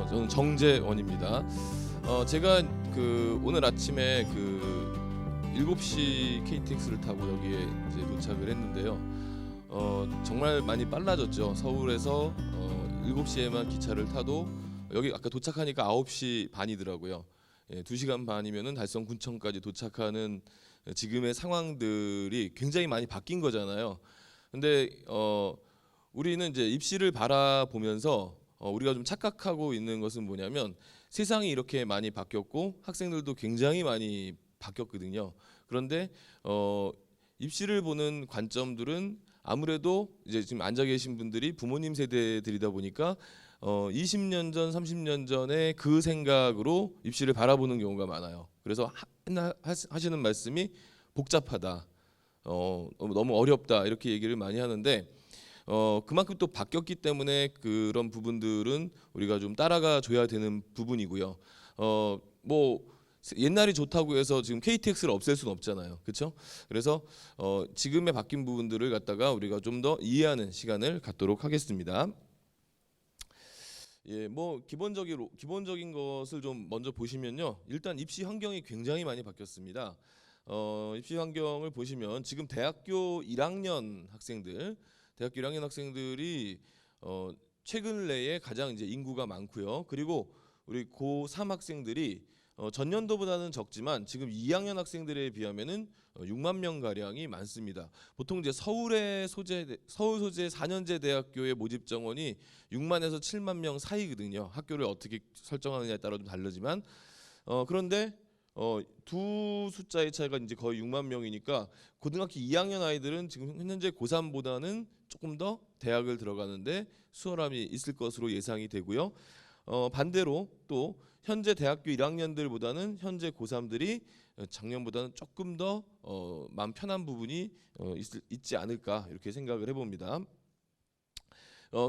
저는 정재원입니다. 제가 오늘 아침에 7시 KTX를 타고 여기에 이제 도착을 했는데요. 정말 많이 빨라졌죠. 서울에서 7시에만 기차를 타도 여기 아까 도착하니까 9시 반이더라고요. 2시간 반이면은 달성 군청까지 도착하는 지금의 상황들이 굉장히 많이 바뀐 거잖아요. 근데 우리는 이제 입시를 바라보면서 우리가 좀 착각하고 있는 것은 뭐냐면 세상이 이렇게 많이 바뀌었고 학생들도 굉장히 많이 바뀌었거든요. 그런데 입시를 보는 관점들은 아무래도 이제 지금 앉아 계신 분들이 부모님 세대들이다 보니까 20년 전, 30년 전에 그 생각으로 입시를 바라보는 경우가 많아요. 그래서 하시는 말씀이 복잡하다, 너무 어렵다 이렇게 얘기를 많이 하는데 그만큼 또 바뀌었기 때문에 그런 부분들은 우리가 좀 따라가 줘야 되는 부분이고요. 뭐 옛날이 좋다고 해서 지금 KTX를 없앨 수는 없잖아요, 그렇죠? 그래서 지금의 바뀐 부분들을 갖다가 우리가 좀 더 이해하는 시간을 갖도록 하겠습니다. 뭐 기본적인 것을 좀 먼저 보시면요, 일단 입시 환경이 굉장히 많이 바뀌었습니다. 입시 환경을 보시면 지금 대학교 1학년 학생들이 최근 내에 가장 이제 인구가 많고요. 그리고 우리 고3 학생들이 전년도보다는 적지만 지금 2학년 학생들에 비하면은 6만 명 가량이 많습니다. 보통 이제 서울 소재 4년제 대학교의 모집 정원이 6만에서 7만 명 사이거든요. 학교를 어떻게 설정하느냐에 따라 좀 다르지만 그런데 두 숫자의 차이가 이제 거의 6만 명이니까 고등학교 2학년 아이들은 지금 현재 고3보다는 조금 더 대학을 들어가는데 수월함이 있을 것으로 예상이 되고요. 반대로 또 현재 대학교 1학년들보다는 현재 고3들이 작년보다는 조금 더 마음 편한 부분이 있지 않을까 이렇게 생각을 해봅니다.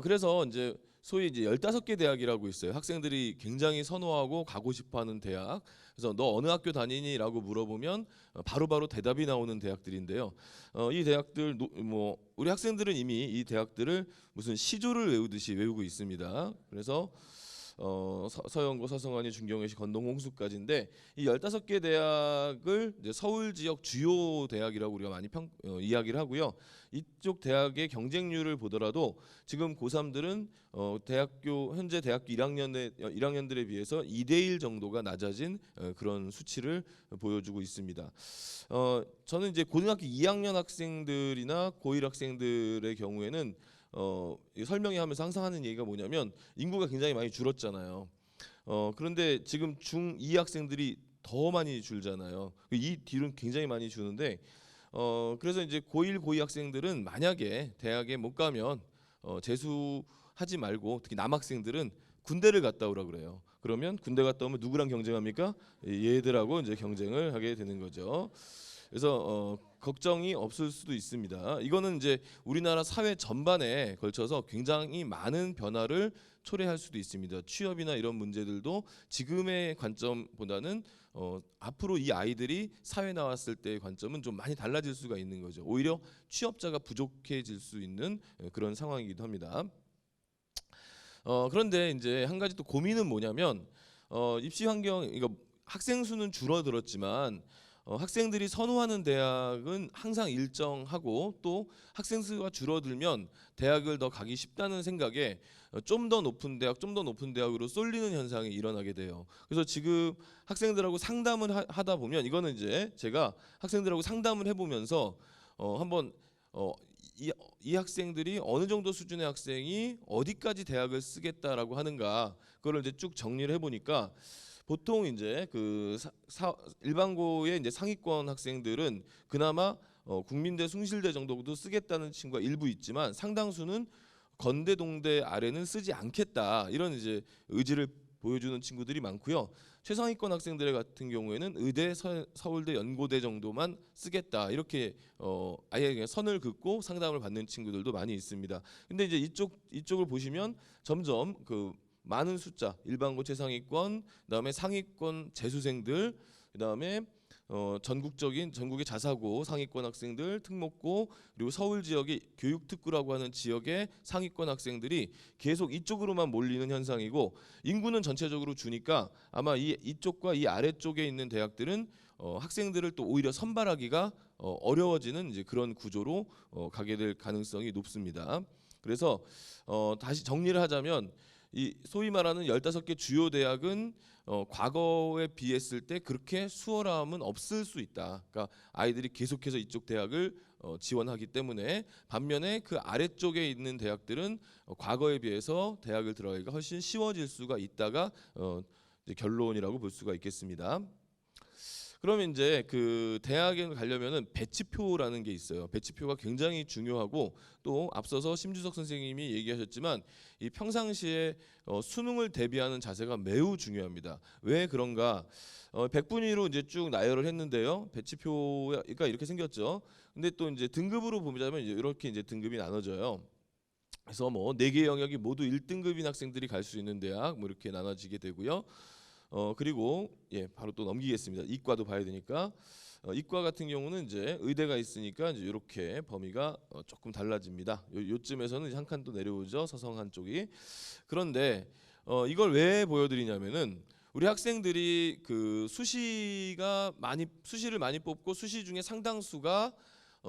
그래서 이제 소위 이제 15개 대학이라고 있어요. 학생들이 굉장히 선호하고 가고 싶어하는 대학. 그래서 너 어느 학교 다니니라고 물어보면 바로바로 대답이 나오는 대학들인데요. 이 대학들 뭐 우리 학생들은 이미 이 대학들을 무슨 시조를 외우듯이 외우고 있습니다. 그래서 서영고, 서성안이, 중경외시, 건동, 홍수까지인데 이 15개 대학을 이제 서울 지역 주요 대학이라고 우리가 많이 이야기를 하고요. 이쪽 대학의 경쟁률을 보더라도 지금 고3들은 현재 대학교 1학년들에 비해서 2대1 정도가 낮아진 그런 수치를 보여주고 있습니다. 저는 이제 고등학교 2학년 학생들이나 고1 학생들의 경우에는 설명하면서 항상 하는 얘기가 뭐냐면 인구가 굉장히 많이 줄었잖아요. 그런데 지금 중2 학생들이 더 많이 줄잖아요. 이 뒤는 굉장히 많이 주는데 그래서 이제 고1, 고2 학생들은 만약에 대학에 못 가면 재수하지 말고 특히 남학생들은 군대를 갔다 오라 그래요. 그러면 군대 갔다 오면 누구랑 경쟁합니까? 얘들하고 이제 경쟁을 하게 되는 거죠. 그래서 걱정이 없을 수도 있습니다. 이거는 이제 우리나라 사회 전반에 걸쳐서 굉장히 많은 변화를 초래할 수도 있습니다. 취업이나 이런 문제들도 지금의 관점보다는 앞으로 이 아이들이 사회 나왔을 때의 관점은 좀 많이 달라질 수가 있는 거죠. 오히려 취업자가 부족해질 수 있는 그런 상황이기도 합니다. 그런데 이제 한 가지 또 고민은 뭐냐면 입시 환경, 이거 학생 수는 줄어들었지만 학생들이 선호하는 대학은 항상 일정하고 또 학생 수가 줄어들면 대학을 더 가기 쉽다는 생각에 좀 더 높은 대학으로 쏠리는 현상이 일어나게 돼요. 그래서 지금 학생들하고 상담을 하다 보면 이거는 이제 제가 학생들하고 상담을 해보면서 한번 이 학생들이 어느 정도 수준의 학생이 어디까지 대학을 쓰겠다라고 하는가 그걸 이제 쭉 정리를 해보니까 보통 이제 일반고의 이제 상위권 학생들은 그나마 국민대, 숭실대 정도도 쓰겠다는 친구가 일부 있지만 상당수는 건대, 동대 아래는 쓰지 않겠다 이런 이제 의지를 보여주는 친구들이 많고요. 최상위권 학생들 같은 경우에는 의대, 서울대, 연고대 정도만 쓰겠다 이렇게 아예 그냥 선을 긋고 상담을 받는 친구들도 많이 있습니다. 근데 이제 이쪽을 보시면 점점 많은 숫자 일반고 최상위권 그다음에 상위권 재수생들 그다음에 전국의 자사고 상위권 학생들, 특목고, 그리고 서울 지역의 교육특구라고 하는 지역의 상위권 학생들이 계속 이쪽으로만 몰리는 현상이고, 인구는 전체적으로 주니까 아마 이쪽과 이 아래쪽에 있는 대학들은 학생들을 또 오히려 선발하기가 어려워지는 이제 그런 구조로 가게 될 가능성이 높습니다. 그래서 다시 정리를 하자면, 이 소위 말하는 15개 주요 대학은 과거에 비했을 때 그렇게 수월함은 없을 수 있다. 그러니까 아이들이 계속해서 이쪽 대학을 지원하기 때문에, 반면에 그 아래쪽에 있는 대학들은 과거에 비해서 대학을 들어가기가 훨씬 쉬워질 수가 있다가 이제 결론이라고 볼 수가 있겠습니다. 그러면 이제 그 대학에 가려면은 배치표라는 게 있어요. 배치표가 굉장히 중요하고, 또 앞서서 심주석 선생님이 얘기하셨지만 이 평상시에 수능을 대비하는 자세가 매우 중요합니다. 왜 그런가? 100분위로 이제 쭉 나열을 했는데요. 배치표가 이렇게 생겼죠. 근데 또 이제 등급으로 보자면 이렇게 이제 등급이 나눠져요. 그래서 뭐 4개 영역이 모두 1등급인 학생들이 갈 수 있는 대학 뭐 이렇게 나눠지게 되고요. 그리고 바로 또 넘기겠습니다. 이과도 봐야 되니까. 이과 같은 경우는 이제 의대가 있으니까 이제 이렇게 범위가 조금 달라집니다. 요쯤에서는 한 칸 또 내려오죠. 서성한 쪽이. 그런데 이걸 왜 보여드리냐면은, 우리 학생들이 그 수시를 많이 뽑고 수시 중에 상당수가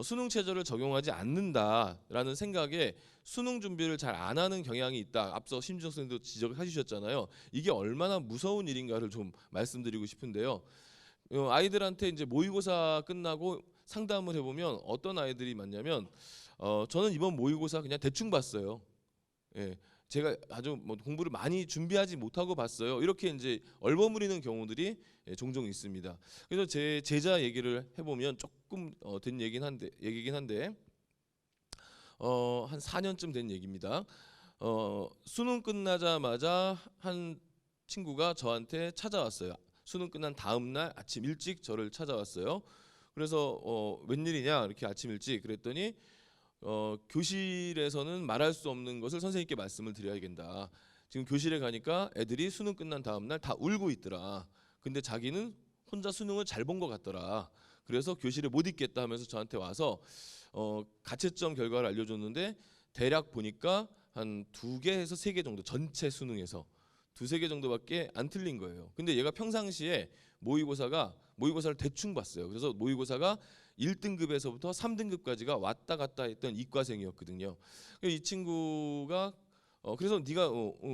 수능 체제를 적용하지 않는다라는 생각에 수능 준비를 잘 안 하는 경향이 있다. 앞서 심지석 선생님도 지적해 주셨잖아요. 이게 얼마나 무서운 일인가를 좀 말씀드리고 싶은데요. 아이들한테 이제 모의고사 끝나고 상담을 해보면 어떤 아이들이 많냐면, 저는 이번 모의고사 그냥 대충 봤어요. 예, 제가 아주 뭐 공부를 많이 준비하지 못하고 봤어요. 이렇게 이제 얼버무리는 경우들이 종종 있습니다. 그래서 제 제자 얘기를 해보면 조금 된 얘기긴 한데 한 4년쯤 된 얘기입니다. 수능 끝나자마자 한 친구가 저한테 찾아왔어요. 수능 끝난 다음 날 아침 일찍 저를 찾아왔어요. 그래서 웬일이냐 이렇게 아침 일찍 그랬더니, 교실에서는 말할 수 없는 것을 선생님께 말씀을 드려야 된다. 지금 교실에 가니까 애들이 수능 끝난 다음 날 다 울고 있더라. 근데 자기는 혼자 수능을 잘 본 것 같더라. 그래서 교실에 못 있겠다 하면서 저한테 와서 가채점 결과를 알려줬는데, 대략 보니까 한 2개에서 3개 정도, 전체 수능에서 2-3개 정도밖에 안 틀린 거예요. 근데 얘가 평상시에 모의고사를 대충 봤어요. 그래서 모의고사가 1등급에서부터 3등급까지가 왔다 갔다 했던 이과생이었거든요. 이 친구가 그래서 네가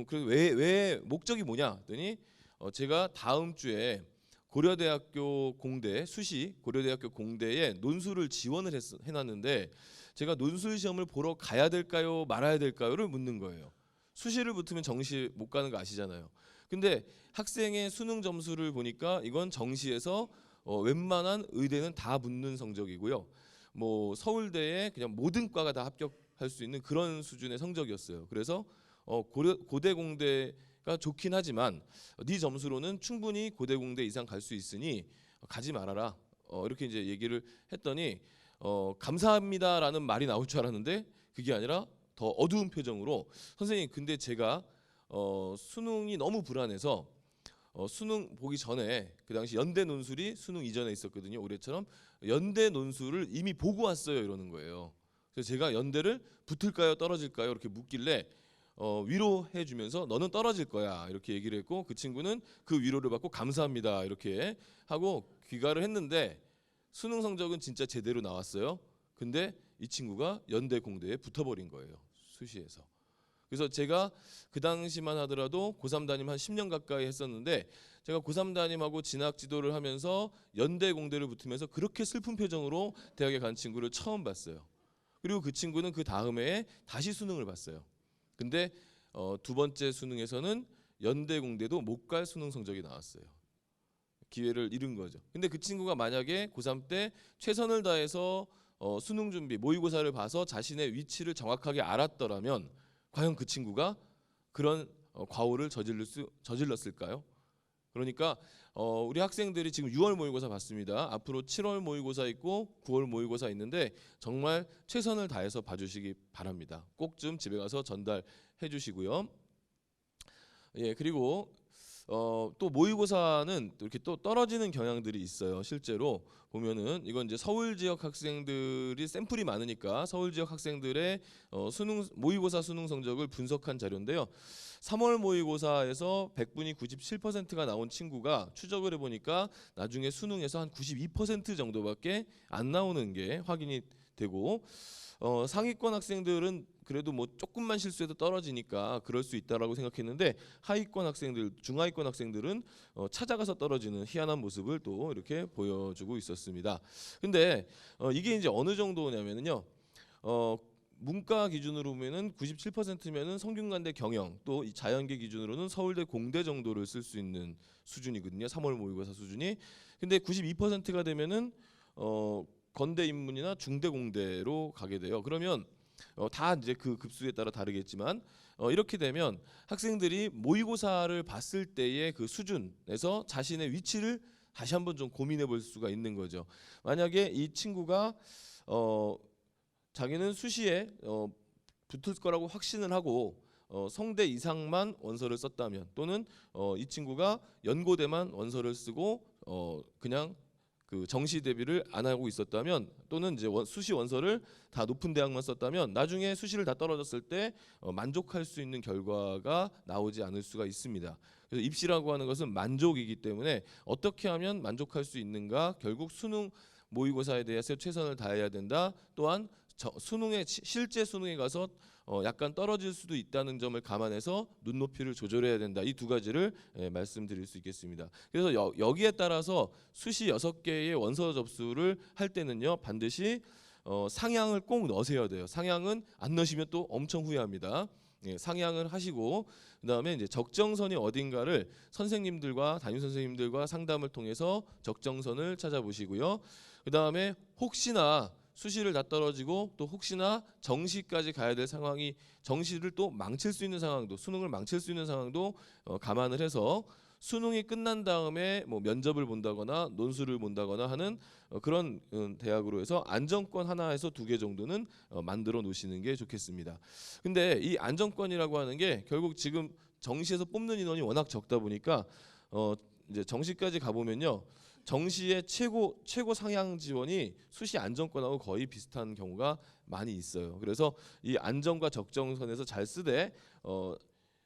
그래서 왜 목적이 뭐냐 했더니, 제가 다음 주에 고려대학교 공대에 논술을 지원을 해놨는데, 제가 논술 시험을 보러 가야 될까요 말아야 될까요를 묻는 거예요. 수시를 붙으면 정시 못 가는 거 아시잖아요. 근데 학생의 수능 점수를 보니까 이건 정시에서 웬만한 의대는 다 붙는 성적이고요. 뭐 서울대에 그냥 모든 과가 다 합격할 수 있는 그런 수준의 성적이었어요. 그래서 고대 공대가 좋긴 하지만 네 점수로는 충분히 고대 공대 이상 갈 수 있으니 가지 말아라. 이렇게 이제 얘기를 했더니 감사합니다라는 말이 나올 줄 알았는데, 그게 아니라 더 어두운 표정으로, 선생님 근데 제가 수능이 너무 불안해서 수능 보기 전에, 그 당시 연대 논술이 수능 이전에 있었거든요. 올해처럼 연대 논술을 이미 보고 왔어요 이러는 거예요. 그래서 제가 연대를 붙을까요 떨어질까요 이렇게 묻길래 위로해 주면서 너는 떨어질 거야 이렇게 얘기를 했고, 그 친구는 그 위로를 받고 감사합니다 이렇게 하고 귀가를 했는데, 수능 성적은 진짜 제대로 나왔어요. 근데 이 친구가 연대 공대에 붙어버린 거예요, 수시에서. 그래서 제가 그 당시만 하더라도 고3 담임 한 10년 가까이 했었는데, 제가 고3 담임하고 진학 지도를 하면서 연대 공대를 붙으면서 그렇게 슬픈 표정으로 대학에 간 친구를 처음 봤어요. 그리고 그 친구는 그 다음 해에 다시 수능을 봤어요. 근데 2번째 수능에서는 연대 공대도 못 갈 수능 성적이 나왔어요. 기회를 잃은 거죠. 근데 그 친구가 만약에 고3 때 최선을 다해서 수능 준비, 모의고사를 봐서 자신의 위치를 정확하게 알았더라면 과연 그 친구가 그런 과오를 저질렀을까요? 그러니까 우리 학생들이 지금 6월 모의고사 봤습니다. 앞으로 7월 모의고사 있고 9월 모의고사 있는데 정말 최선을 다해서 봐주시기 바랍니다. 꼭 좀 집에 가서 전달해 주시고요. 예, 그리고 또 모의고사는 또 이렇게 또 떨어지는 경향들이 있어요. 실제로 보면은 이건 이제 서울 지역 학생들이 샘플이 많으니까 서울 지역 학생들의 수능 모의고사 수능 성적을 분석한 자료인데요. 3월 모의고사에서 100분이 97%가 나온 친구가 추적을 해보니까 나중에 수능에서 한 92% 정도밖에 안 나오는 게 확인이 되고, 상위권 학생들은 그래도 뭐 조금만 실수해도 떨어지니까 그럴 수 있다라고 생각했는데, 하위권 학생들, 중하위권 학생들은 찾아가서 떨어지는 희한한 모습을 또 이렇게 보여주고 있었습니다. 근데 이게 이제 어느 정도냐면요, 문과 기준으로 보면은 97%면은 성균관대 경영, 또 이 자연계 기준으로는 서울대 공대 정도를 쓸 수 있는 수준이거든요. 3월 모의고사 수준이. 근데 92%가 되면은 건대 인문이나 중대 공대로 가게 돼요. 그러면 다 이제 그 급수에 따라 다르겠지만 이렇게 되면 학생들이 모의고사를 봤을 때의 그 수준에서 자신의 위치를 다시 한번 좀 고민해 볼 수가 있는 거죠. 만약에 이 친구가 자기는 수시에 붙을 거라고 확신을 하고 성대 이상만 원서를 썼다면, 또는 이 친구가 연고대만 원서를 쓰고 그냥 그 정시 대비를 안 하고 있었다면, 또는 이제 수시 원서를 다 높은 대학만 썼다면 나중에 수시를 다 떨어졌을 때 만족할 수 있는 결과가 나오지 않을 수가 있습니다. 그래서 입시라고 하는 것은 만족이기 때문에 어떻게 하면 만족할 수 있는가, 결국 수능 모의고사에 대해서 최선을 다해야 된다. 또한 수능에 실제 수능에 가서 약간 떨어질 수도 있다는 점을 감안해서 눈높이를 조절해야 된다. 이 두 가지를 말씀드릴 수 있겠습니다. 그래서 여기에 따라서 수시 6개의 원서 접수를 할 때는요, 반드시 상향을 꼭 넣으셔야 돼요. 상향은 안 넣으시면 또 엄청 후회합니다. 상향을 하시고, 그다음에 이제 적정선이 어딘가를 선생님들과 담임 선생님들과 상담을 통해서 적정선을 찾아보시고요. 그다음에 혹시나 수시를 다 떨어지고 또 혹시나 정시까지 가야 될 상황이, 정시를 또 망칠 수 있는 상황도, 수능을 망칠 수 있는 상황도 감안을 해서 수능이 끝난 다음에 뭐 면접을 본다거나 논술을 본다거나 하는 그런 대학으로 해서 안정권 하나에서 2개 정도는 만들어 놓으시는 게 좋겠습니다. 근데 이 안정권이라고 하는 게 결국 지금 정시에서 뽑는 인원이 워낙 적다 보니까 이제 정시까지 가보면요, 정시의 최고 상향 지원이 수시 안정권하고 거의 비슷한 경우가 많이 있어요. 그래서 이 안정과 적정선에서 잘 쓰되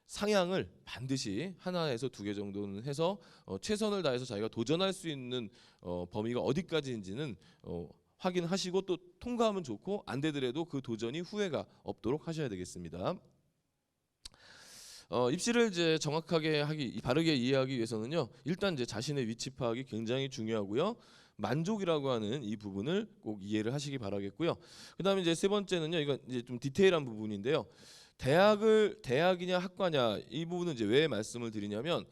상향을 반드시 하나에서 2개 정도는 해서 최선을 다해서 자기가 도전할 수 있는 범위가 어디까지인지는 확인하시고, 또 통과하면 좋고 안 되더라도 그 도전이 후회가 없도록 하셔야 되겠습니다. 입시를 이제 정확하게 바르게 이해하기 위해서는요, 일단 이제 자신의 위치 파악이 굉장히 중요하고요. 만족이라고 하는 이 부분을 꼭 이해를 하시기 바라겠고요. 그다음에 이제 세 번째는요, 이건 이제 좀 디테일한 부분인데요. 대학이냐 학과냐, 이 부분은 이제 왜 말씀을 드리냐면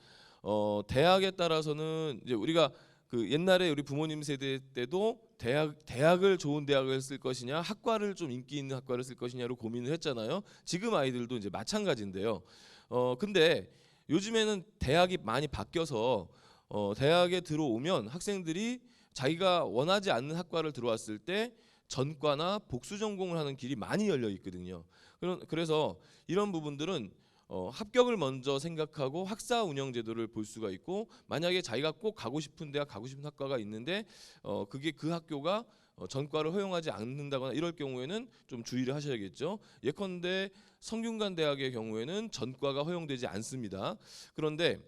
대학에 따라서는 이제 우리가 그 옛날에 우리 부모님 세대 때도 대학을 좋은 대학을 쓸 것이냐, 학과를 좀 인기 있는 학과를 쓸 것이냐로 고민을 했잖아요. 지금 아이들도 이제 마찬가지인데요. 근데 요즘에는 대학이 많이 바뀌어서 대학에 들어오면 학생들이 자기가 원하지 않는 학과를 들어왔을 때 전과나 복수 전공을 하는 길이 많이 열려 있거든요. 그래서 이런 부분들은 합격을 먼저 생각하고 학사 운영 제도를 볼 수가 있고, 만약에 자기가 꼭 가고 싶은 대학, 가고 싶은 학과가 있는데 그게 그 학교가 전과를 허용하지 않는다거나 이럴 경우에는 좀 주의를 하셔야겠죠. 예컨대 성균관 대학의 경우에는 전과가 허용되지 않습니다. 그런데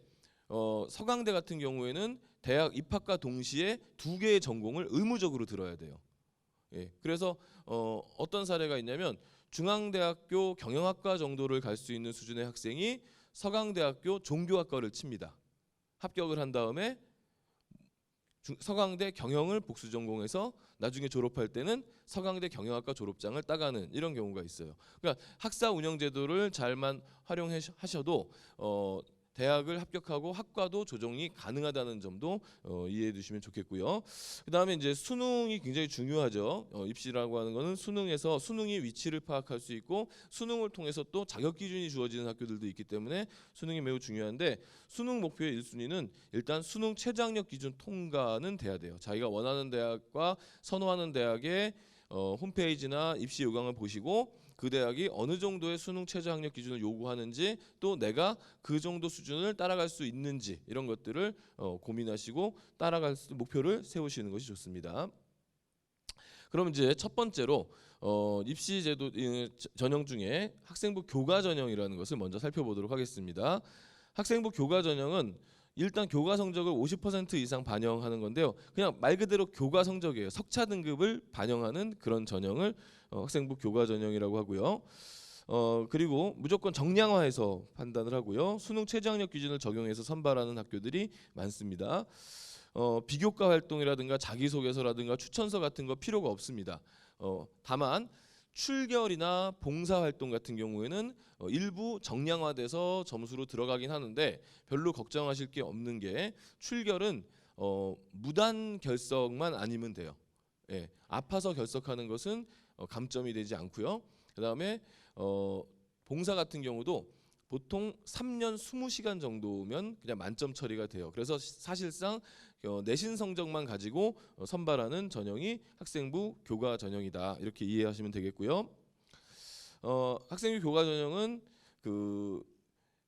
서강대 같은 경우에는 대학 입학과 동시에 2개의 전공을 의무적으로 들어야 돼요. 그래서 어떤 사례가 있냐면 중앙대학교 경영학과 정도를 갈 수 있는 수준의 학생이 서강대학교 종교학과를 칩니다. 합격을 한 다음에 서강대 경영을 복수 전공해서 나중에 졸업할 때는 서강대 경영학과 졸업장을 따가는 이런 경우가 있어요. 그러니까 학사 운영 제도를 잘만 활용하셔도 대학을 합격하고 학과도 조정이 가능하다는 점도 이해해 두시면 좋겠고요. 그다음에 이제 수능이 굉장히 중요하죠. 입시라고 하는 거는 수능에서 수능이 위치를 파악할 수 있고, 수능을 통해서 또 자격 기준이 주어지는 학교들도 있기 때문에 수능이 매우 중요한데, 수능 목표의 1순위는 일단 수능 최저학력 기준 통과는 돼야 돼요. 자기가 원하는 대학과 선호하는 대학의 홈페이지나 입시 요강을 보시고, 그 대학이 어느 정도의 수능 최저 학력 기준을 요구하는지 또 내가 그 정도 수준을 따라갈 수 있는지 이런 것들을 고민하시고 따라갈 목표를 세우시는 것이 좋습니다. 그럼 이제 첫 번째로 입시 제도 전형 중에 학생부 교과 전형이라는 것을 먼저 살펴보도록 하겠습니다. 학생부 교과 전형은 일단 교과 성적을 50% 이상 반영하는 건데요. 그냥 말 그대로 교과 성적이에요. 석차 등급을 반영하는 그런 전형을 학생부 교과 전형이라고 하고요. 그리고 무조건 정량화해서 판단을 하고요. 수능 최저 학력 기준을 적용해서 선발하는 학교들이 많습니다. 비교과 활동이라든가 자기소개서라든가 추천서 같은 거 필요가 없습니다. 다만 출결이나 봉사활동 같은 경우에는 일부 정량화돼서 점수로 들어가긴 하는데 별로 걱정하실 게 없는 게 출결은 무단 결석만 아니면 돼요. 예, 아파서 결석하는 것은 감점이 되지 않고요. 그다음에 봉사 같은 경우도 보통 3년 20시간 정도면 그냥 만점 처리가 돼요. 그래서 사실상 내신 성적만 가지고 선발하는 전형이 학생부 교과 전형이다. 이렇게 이해하시면 되겠고요. 학생부 교과 전형은 그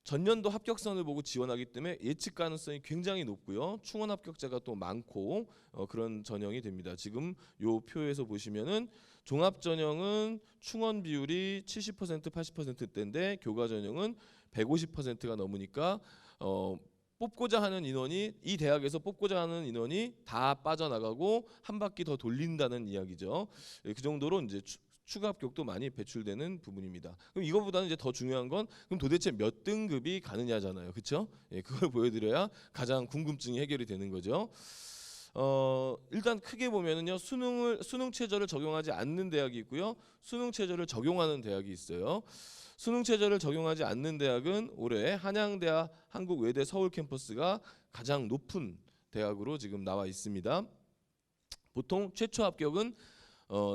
전년도 합격선을 보고 지원하기 때문에 예측 가능성이 굉장히 높고요. 충원 합격자가 또 많고 그런 전형이 됩니다. 지금 요 표에서 보시면은 종합 전형은 충원 비율이 70% 80%대인데 교과 전형은 150%가 넘으니까 뽑고자 하는 인원이 이 대학에서 뽑고자 하는 인원이 다 빠져나가고 한 바퀴 더 돌린다는 이야기죠. 그 정도로 이제 추가 합격도 많이 배출되는 부분입니다. 그럼 이거보다는 이제 더 중요한 건 그럼 도대체 몇 등급이 가느냐잖아요. 그렇죠? 예, 그걸 보여드려야 가장 궁금증이 해결이 되는 거죠. 일단 크게 보면은요. 수능 최저를 적용하지 않는 대학이 있고요. 수능 최저를 적용하는 대학이 있어요. 수능 최저를 적용하지 않는 대학은 올해 한양대학 한국외대 서울 캠퍼스가 가장 높은 대학으로 지금 나와 있습니다. 보통 최초 합격은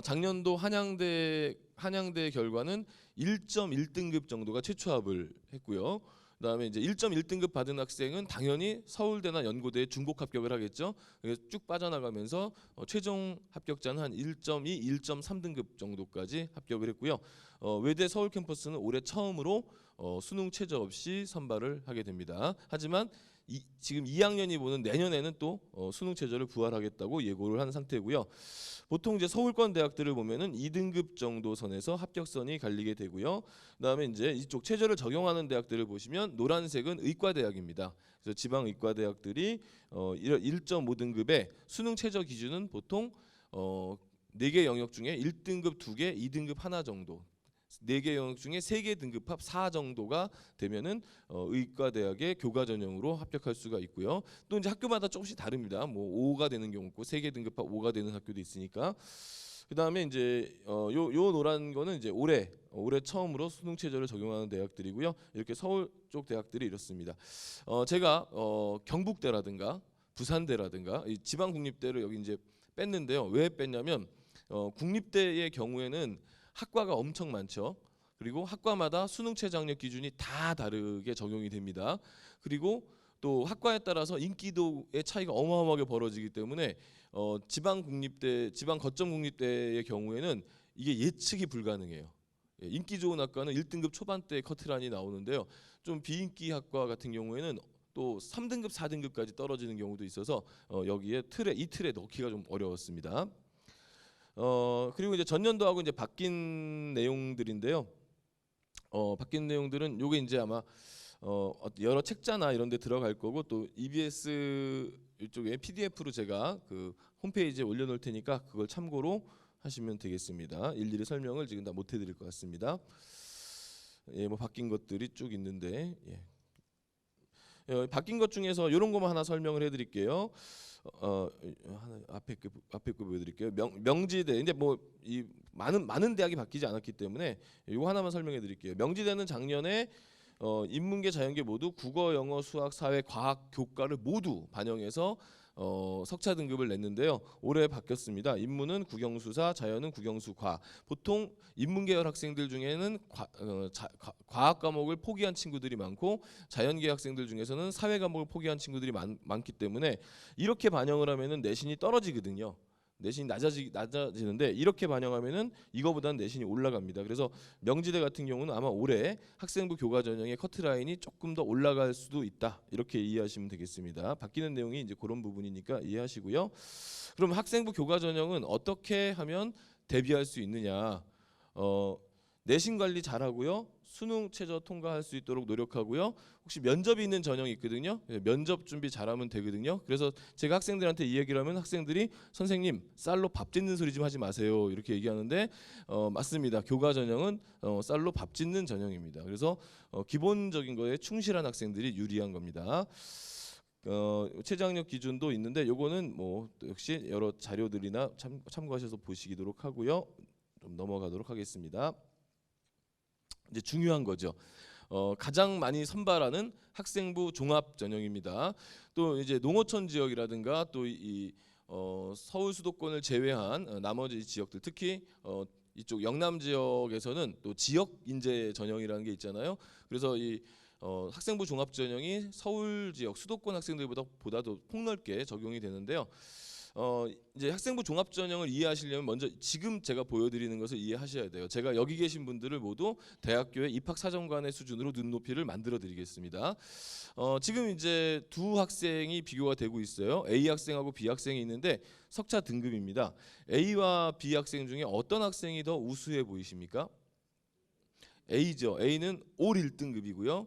작년도 한양대 결과는 1.1등급 정도가 최초 합을 했고요. 그다음에 이제 1.1등급 받은 학생은 당연히 서울대나 연고대에 중복 합격을 하겠죠. 그래서 쭉 빠져나가면서 최종 합격자는 한 1.2, 1.3등급 정도까지 합격을 했고요. 외대 서울 캠퍼스는 올해 처음으로 수능 최저 없이 선발을 하게 됩니다. 하지만 지금 2학년이 보는 내년에는 또 수능 최저를 부활하겠다고 예고를 한 상태고요. 보통 이제 서울권 대학들을 보면은 2등급 정도 선에서 합격선이 갈리게 되고요. 그다음에 이제 이쪽 최저를 적용하는 대학들을 보시면 노란색은 의과대학입니다. 그래서 지방 의과대학들이 1.5등급의 수능 최저 기준은 보통 4개 영역 중에 1등급 2개, 2등급 하나 정도. 4개 영역 중에 3개 등급합 4 정도가 되면은 의과대학의 교과 전형으로 합격할 수가 있고요. 또 이제 학교마다 조금씩 다릅니다. 뭐 5가 되는 경우 있고 3개 등급합 5가 되는 학교도 있으니까. 그다음에 이제 요 노란 거는 이제 올해 처음으로 수능 최저를 적용하는 대학들이고요. 이렇게 서울 쪽 대학들이 이렇습니다. 제가 경북대라든가 부산대라든가 이 지방 국립대를 여기 이제 뺐는데요. 왜 뺐냐면 국립대의 경우에는 학과가 엄청 많죠. 그리고 학과마다 수능 최저 학력 기준이 다 다르게 적용이 됩니다. 그리고 또 학과에 따라서 인기도의 차이가 어마어마하게 벌어지기 때문에 지방 국립대, 지방 거점 국립대의 경우에는 이게 예측이 불가능해요. 인기 좋은 학과는 1등급 초반대 커트라인이 나오는데요. 좀 비인기 학과 같은 경우에는 또 3등급, 4등급까지 떨어지는 경우도 있어서 여기에 이 틀에 넣기가 좀 어려웠습니다. 그리고 이제 전년도하고 이제 바뀐 내용들인데요. 바뀐 내용들은 요게 이제 아마 여러 책자나 이런 데 들어갈 거고 또 EBS 이쪽에 PDF로 제가 그 홈페이지에 올려놓을 테니까 그걸 참고로 하시면 되겠습니다. 일일이 설명을 지금 다 못 해드릴 것 같습니다. 예, 뭐 바뀐 것들이 쭉 있는데 바뀐 것 중에서 이런 것만 하나 설명을 해드릴게요. 앞에 거 보여드릴게요. 명지대 이제 뭐 이 많은 대학이 바뀌지 않았기 때문에 이거 하나만 설명해드릴게요. 명지대는 작년에 인문계, 자연계 모두 국어, 영어, 수학, 사회, 과학 교과를 모두 반영해서 석차 등급을 냈는데요. 올해 바뀌었습니다. 인문은 국영수사, 자연은 국영수과. 보통 인문계열 학생들 중에는 과학 과목을 포기한 친구들이 많고 자연계 학생들 중에서는 사회 과목을 포기한 친구들이 많기 때문에 이렇게 반영을 하면은 내신이 떨어지거든요. 내신이 낮아지는데 이렇게 반영하면은 이거보다는 내신이 올라갑니다. 그래서 명지대 같은 경우는 아마 올해 학생부 교과 전형의 커트라인이 조금 더 올라갈 수도 있다. 이렇게 이해하시면 되겠습니다. 바뀌는 내용이 이제 그런 부분이니까 이해하시고요. 그럼 학생부 교과 전형은 어떻게 하면 대비할 수 있느냐? 내신 관리 잘하고요. 수능 최저 통과할 수 있도록 노력하고요. 혹시 면접이 있는 전형이 있거든요. 면접 준비 잘하면 되거든요. 그래서 제가 학생들한테 이 얘기를 하면 학생들이 선생님 쌀로 밥 짓는 소리 좀 하지 마세요. 이렇게 얘기하는데 맞습니다. 교과 전형은 쌀로 밥 짓는 전형입니다. 그래서 기본적인 거에 충실한 학생들이 유리한 겁니다. 최저학력 기준도 있는데 요거는 뭐 역시 여러 자료들이나 참고하셔서 보시도록 하고요. 좀 넘어가도록 하겠습니다. 이제 중요한 거죠. 가장 많이 선발하는 학생부 종합 전형입니다. 또 이제 농어촌 지역이라든가 또 이 서울 수도권을 제외한 나머지 지역들, 특히 이쪽 영남 지역에서는 또 지역 인재 전형이라는 게 있잖아요. 그래서 이 학생부 종합 전형이 서울 지역 수도권 학생들보다도 폭넓게 적용이 되는데요. 이제 학생부 종합 전형을 이해하시려면 먼저 지금 제가 보여드리는 것을 이해하셔야 돼요. 제가 여기 계신 분들을 모두 대학교의 입학사정관의 수준으로 눈높이를 만들어 드리겠습니다. 지금 이제 두 학생이 비교가 되고 있어요. A 학생하고 B 학생이 있는데 석차 등급입니다. A와 B 학생 중에 어떤 학생이 더 우수해 보이십니까? A죠. A는 올 1등급이고요.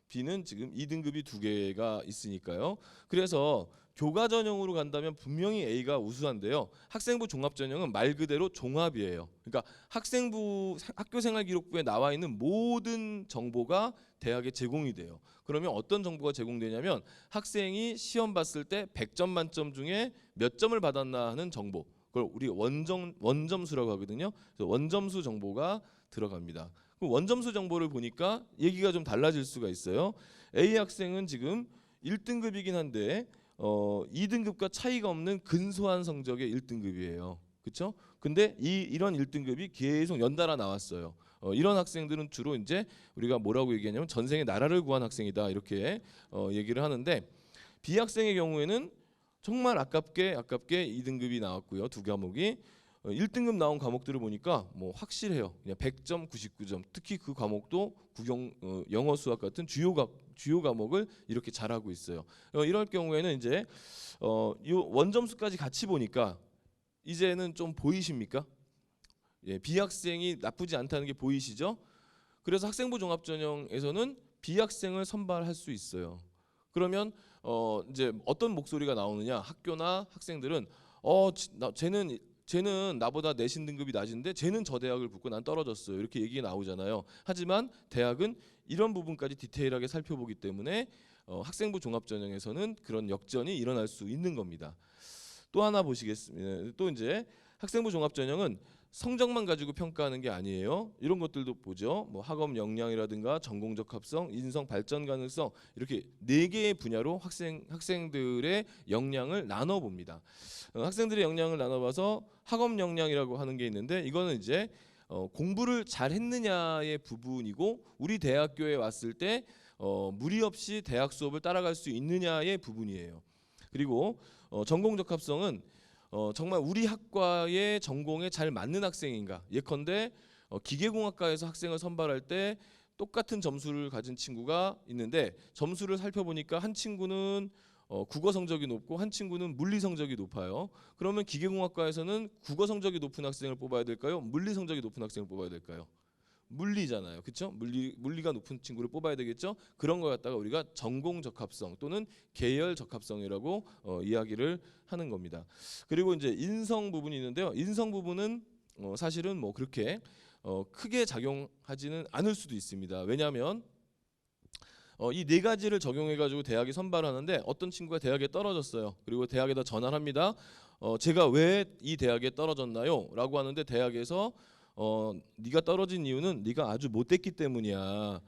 B는 지금 2등급이 두 개가 있으니까요. 그래서 교과 전형으로 간다면 분명히 A가 우수한데요. 학생부 종합 전형은 말 그대로 종합이에요. 그러니까 학생부 학교생활기록부에 나와 있는 모든 정보가 대학에 제공이 돼요. 그러면 어떤 정보가 제공되냐면 학생이 시험 봤을 때 100점 만점 중에 몇 점을 받았나 하는 정보. 그걸 우리 원점수라고 하거든요. 그래서 원점수 정보가 들어갑니다. 그 원점수 정보를 보니까 얘기가 좀 달라질 수가 있어요. A 학생은 지금 1등급이긴 한데 2등급과 차이가 없는 근소한 성적의 1등급이에요. 그렇죠? 근데 이런 1등급이 계속 연달아 나왔어요. 이런 학생들은 주로 이제 우리가 뭐라고 얘기하냐면 전생에 나라를 구한 학생이다 이렇게 얘기를 하는데 B 학생의 경우에는 정말 아깝게 2등급이 나왔고요. 두 과목이 1등급 나온 과목들을 보니까 뭐 확실해요. 그냥 100점, 99점. 특히 그 과목도 영어, 수학 같은 주요 과목을 이렇게 잘하고 있어요. 이럴 경우에는 이제 이 원점수까지 같이 보니까 이제는 좀 보이십니까? 예, B 학생이 나쁘지 않다는 게 보이시죠? 그래서 학생부 종합 전형에서는 B 학생을 선발할 수 있어요. 그러면 이제 어떤 목소리가 나오느냐? 학교나 학생들은 쟤는 나보다 내신 등급이 낮은데 쟤는 저 대학을 붙고 난 떨어졌어요. 이렇게 얘기가 나오잖아요. 하지만 대학은 이런 부분까지 디테일하게 살펴보기 때문에 학생부 종합 전형에서는 그런 역전이 일어날 수 있는 겁니다. 또 하나 보시겠습니다. 또 이제 학생부 종합 전형은 성적만 가지고 평가하는 게 아니에요. 이런 것들도 보죠. 뭐 학업 역량이라든가 전공적 합성, 인성 발전 가능성 이렇게 네 개의 분야로 학생들의 역량을 나눠 봅니다. 학생들의 역량을 나눠봐서 학업 역량이라고 하는 게 있는데 이거는 이제 공부를 잘 했느냐의 부분이고 우리 대학교에 왔을 때 무리 없이 대학 수업을 따라갈 수 있느냐의 부분이에요. 그리고 전공적 합성은 정말 우리 학과의 전공에 잘 맞는 학생인가. 예컨대 기계공학과에서 학생을 선발할 때 똑같은 점수를 가진 친구가 있는데 점수를 살펴보니까 한 친구는 국어 성적이 높고 한 친구는 물리 성적이 높아요. 그러면 기계공학과에서는 국어 성적이 높은 학생을 뽑아야 될까요? 물리 성적이 높은 학생을 뽑아야 될까요? 물리잖아요. 그렇죠? 물리가 높은 친구를 뽑아야 되겠죠? 그런 거 갖다가 우리가 전공 적합성 또는 계열 적합성이라고 이야기를 하는 겁니다. 그리고 이제 인성 부분이 있는데요. 인성 부분은 사실은 뭐 그렇게 크게 작용하지는 않을 수도 있습니다. 왜냐하면 이 네 가지를 적용해 가지고 대학에 선발하는데 어떤 친구가 대학에 떨어졌어요. 그리고 대학에다 전화를 합니다. 제가 왜 이 대학에 떨어졌나요? 라고 하는데 대학에서 네가 떨어진 이유는 네가 아주 못됐기 때문이야.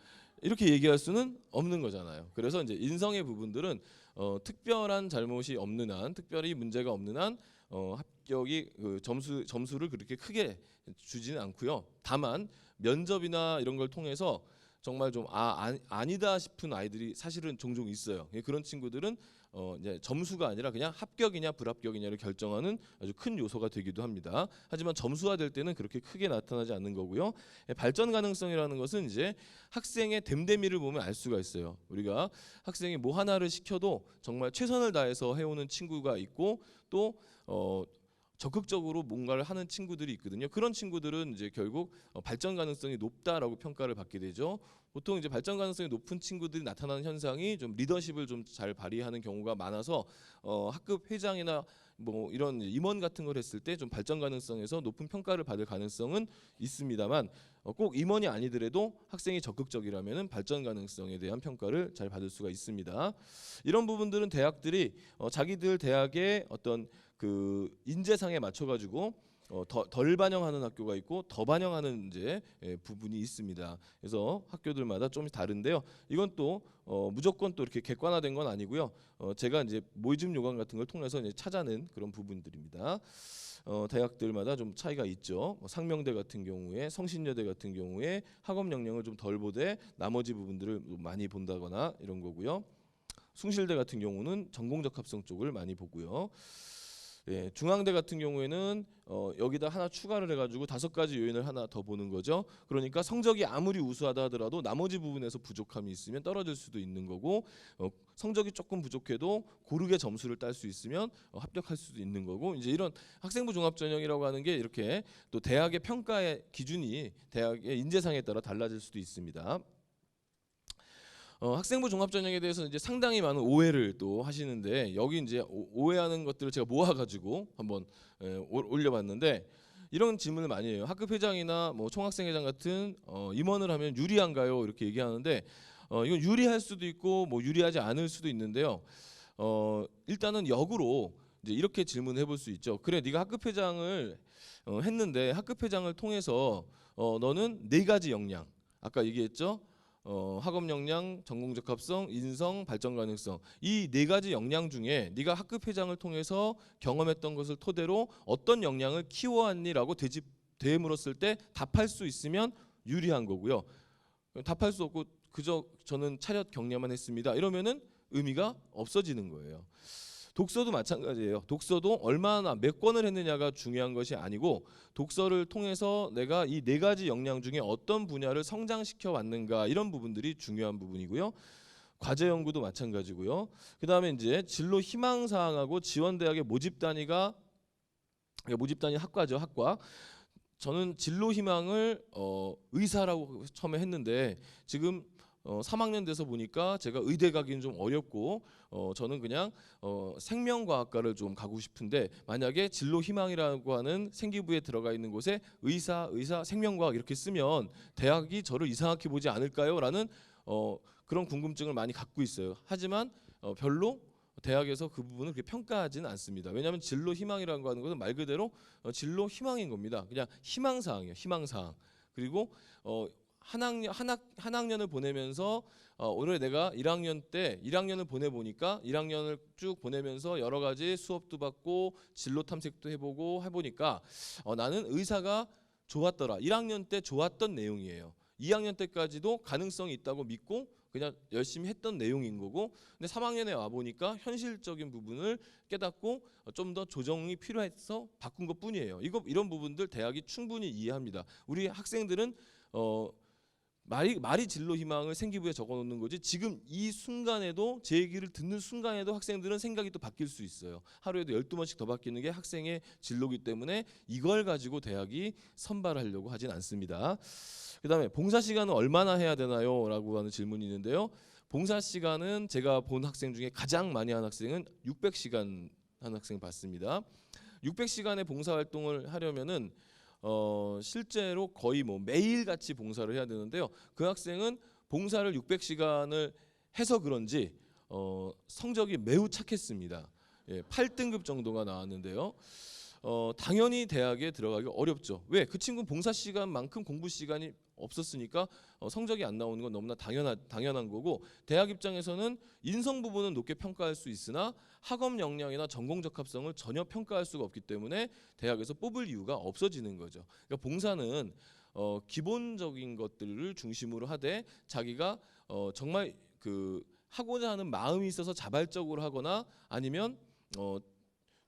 이렇게 얘기할 수는 없는 거잖아요. 그래서 이제 인성의 부분들은 특별한 잘못이 없는 한, 특별히 문제가 없는 한 합격이 점수를 그렇게 크게 주지는 않고요. 다만 면접이나 이런 걸 통해서 정말 좀 아니다 싶은 아이들이 사실은 종종 있어요. 그런 친구들은 이제 점수가 아니라 그냥 합격이냐 불합격이냐를 결정하는 아주 큰 요소가 되기도 합니다. 하지만 점수화될 때는 그렇게 크게 나타나지 않는 거고요. 발전 가능성이라는 것은 이제 학생의 됨됨이를 보면 알 수가 있어요. 우리가 학생이 뭐 하나를 시켜도 정말 최선을 다해서 해오는 친구가 있고 또 적극적으로 뭔가를 하는 친구들이 있거든요. 그런 친구들은 이제 결국 발전 가능성이 높다라고 평가를 받게 되죠. 보통 이제 발전 가능성이 높은 친구들이 나타나는 현상이 좀 리더십을 좀 잘 발휘하는 경우가 많아서 학급 회장이나 뭐 이런 임원 같은 걸 했을 때 좀 발전 가능성에서 높은 평가를 받을 가능성은 있습니다만 꼭 임원이 아니더라도 학생이 적극적이라면은 발전 가능성에 대한 평가를 잘 받을 수가 있습니다. 이런 부분들은 대학들이 자기들 대학의 어떤 그 인재상에 맞춰가지고 덜 반영하는 학교가 있고 더 반영하는 이제 부분이 있습니다. 그래서 학교들마다 좀 다른데요. 이건 또 무조건 또 이렇게 객관화된 건 아니고요. 제가 이제 모의집 요강 같은 걸 통해서 이제 찾아낸 그런 부분들입니다. 대학들마다 좀 차이가 있죠. 상명대 같은 경우에, 성신여대 같은 경우에 학업 역량을 좀 덜 보되 나머지 부분들을 많이 본다거나 이런 거고요. 숭실대 같은 경우는 전공적 합성 쪽을 많이 보고요. 예, 중앙대 같은 경우에는 여기다 하나 추가를 해가지고 5가지 요인을 하나 더 보는 거죠. 그러니까 성적이 아무리 우수하다 하더라도 나머지 부분에서 부족함이 있으면 떨어질 수도 있는 거고 성적이 조금 부족해도 고르게 점수를 딸 수 있으면 합격할 수도 있는 거고 이제 이런 학생부 종합전형이라고 하는 게 이렇게 또 대학의 평가의 기준이 대학의 인재상에 따라 달라질 수도 있습니다. 학생부 종합전형에 대해서 이제 상당히 많은 오해를 또 하시는데 여기 이제 오해하는 것들을 제가 모아가지고 한번 올려봤는데 이런 질문을 많이 해요. 학급 회장이나 뭐 총학생회장 같은 임원을 하면 유리한가요? 이렇게 얘기하는데 이건 유리할 수도 있고 뭐 유리하지 않을 수도 있는데요. 일단은 역으로 이제 이렇게 질문을 해볼 수 있죠. 그래, 네가 학급 회장을 했는데 학급 회장을 통해서 너는 4가지 역량 아까 얘기했죠. 학업 역량, 전공적 합성, 인성, 발전 가능성 이 4가지 역량 중에 네가 학급 회장을 통해서 경험했던 것을 토대로 어떤 역량을 키워왔니라고 되물었을 때 답할 수 있으면 유리한 거고요. 답할 수 없고 그저 저는 차렷 경례만 했습니다. 이러면은 의미가 없어지는 거예요. 독서도 마찬가지예요. 독서도 얼마나 몇 권을 했느냐가 중요한 것이 아니고 독서를 통해서 내가 이 4가지 역량 중에 어떤 분야를 성장시켜 왔는가 이런 부분들이 중요한 부분이고요. 과제 연구도 마찬가지고요. 그다음에 이제 진로 희망 사항하고 지원 대학의 모집 단위 학과죠, 학과. 저는 진로 희망을 의사라고 처음에 했는데 지금 3학년 돼서 보니까 제가 의대 가기는 좀 어렵고 저는 그냥 생명과학과를 좀 가고 싶은데 만약에 진로 희망이라고 하는 생기부에 들어가 있는 곳에 의사, 생명과학 이렇게 쓰면 대학이 저를 이상하게 보지 않을까요? 라는 그런 궁금증을 많이 갖고 있어요. 하지만 별로 대학에서 그 부분을 그렇게 평가하지는 않습니다. 왜냐하면 진로 희망이라는 거 하는 것은 말 그대로 진로 희망인 겁니다. 그냥 희망사항이에요. 희망사항. 그리고 한 학년을 보내면서 오늘 내가 1학년 때 1학년을 보내보니까 1학년을 쭉 보내면서 여러 가지 수업도 받고 진로 탐색도 해보니까 나는 의사가 좋았더라. 1학년 때 좋았던 내용이에요. 2학년 때까지도 가능성이 있다고 믿고 그냥 열심히 했던 내용인 거고 근데 3학년에 와보니까 현실적인 부분을 깨닫고 좀 더 조정이 필요해서 바꾼 것뿐이에요. 이런 부분들 대학이 충분히 이해합니다. 우리 학생들은 말이 진로 희망을 생기부에 적어놓는 거지 지금 이 순간에도 제 얘기를 듣는 순간에도 학생들은 생각이 또 바뀔 수 있어요. 하루에도 12번씩 더 바뀌는 게 학생의 진로기 때문에 이걸 가지고 대학이 선발하려고 하진 않습니다. 그 다음에 봉사 시간은 얼마나 해야 되나요? 라고 하는 질문이 있는데요. 봉사 시간은 제가 본 학생 중에 가장 많이 한 학생은 600시간 한 학생 봤습니다. 600시간의 봉사활동을 하려면은 실제로 거의 뭐 매일 같이 봉사를 해야 되는데요. 그 학생은 봉사를 600시간을 해서 그런지 성적이 매우 착했습니다. 8등급 정도가 나왔는데요. 당연히 대학에 들어가기 어렵죠. 왜? 그 친구는 봉사 시간만큼 공부 시간이 없었으니까 성적이 안 나오는 건 너무나 당연한 거고 대학 입장에서는 인성 부분은 높게 평가할 수 있으나 학업 역량이나 전공적 합성을 전혀 평가할 수가 없기 때문에 대학에서 뽑을 이유가 없어지는 거죠. 그러니까 봉사는 기본적인 것들을 중심으로 하되 자기가 정말 그 하고자 하는 마음이 있어서 자발적으로 하거나 아니면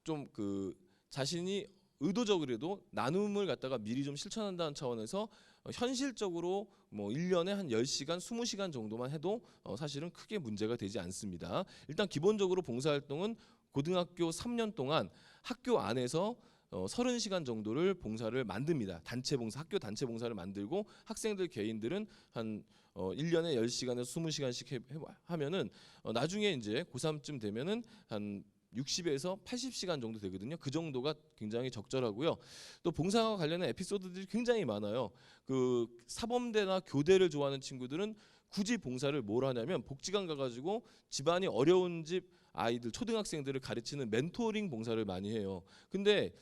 좀 그 자신이 의도적으로도 나눔을 갖다가 미리 좀 실천한다는 차원에서 현실적으로 뭐 1년에 한 10시간, 20시간 정도만 해도 사실은 크게 문제가 되지 않습니다. 일단 기본적으로 봉사활동은 고등학교 3년 동안 학교 안에서 30시간 정도를 봉사를 만듭니다. 단체 봉사, 학교 단체 봉사를 만들고 학생들 개인들은 한 1년에 10시간에서 20시간씩 하면은 나중에 이제 고3쯤 되면은 한 60에서 80시간 정도 되거든요. 그 정도가 굉장히 적절하고요. 또 봉사와 관련된 에피소드들이 굉장히 많아요. 그 사범대나 교대를 좋아하는 친구들은 굳이 봉사를 뭘 하냐면 복지관 가가지고 집안이 어려운 집 아이들, 초등학생들을 가르치는 멘토링 봉사를 많이 해요. 근데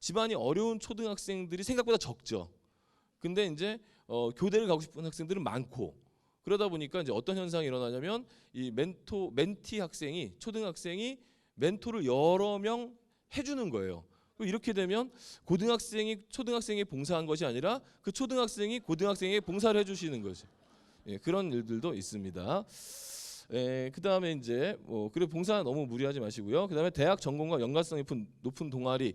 집안이 어려운 초등학생들이 생각보다 적죠. 근데 이제 교대를 가고 싶은 학생들은 많고 그러다 보니까 이제 어떤 현상이 일어나냐면 이 멘티 학생이 초등학생이 멘토를 여러 명 해주는 거예요. 이렇게 되면 고등학생이 초등학생에 봉사한 것이 아니라 그 초등학생이 고등학생에게 봉사를 해주시는 거죠. 예, 그런 일들도 있습니다. 그다음에 이제 그래 봉사 너무 무리하지 마시고요. 그다음에 대학 전공과 연관성이 높은 동아리,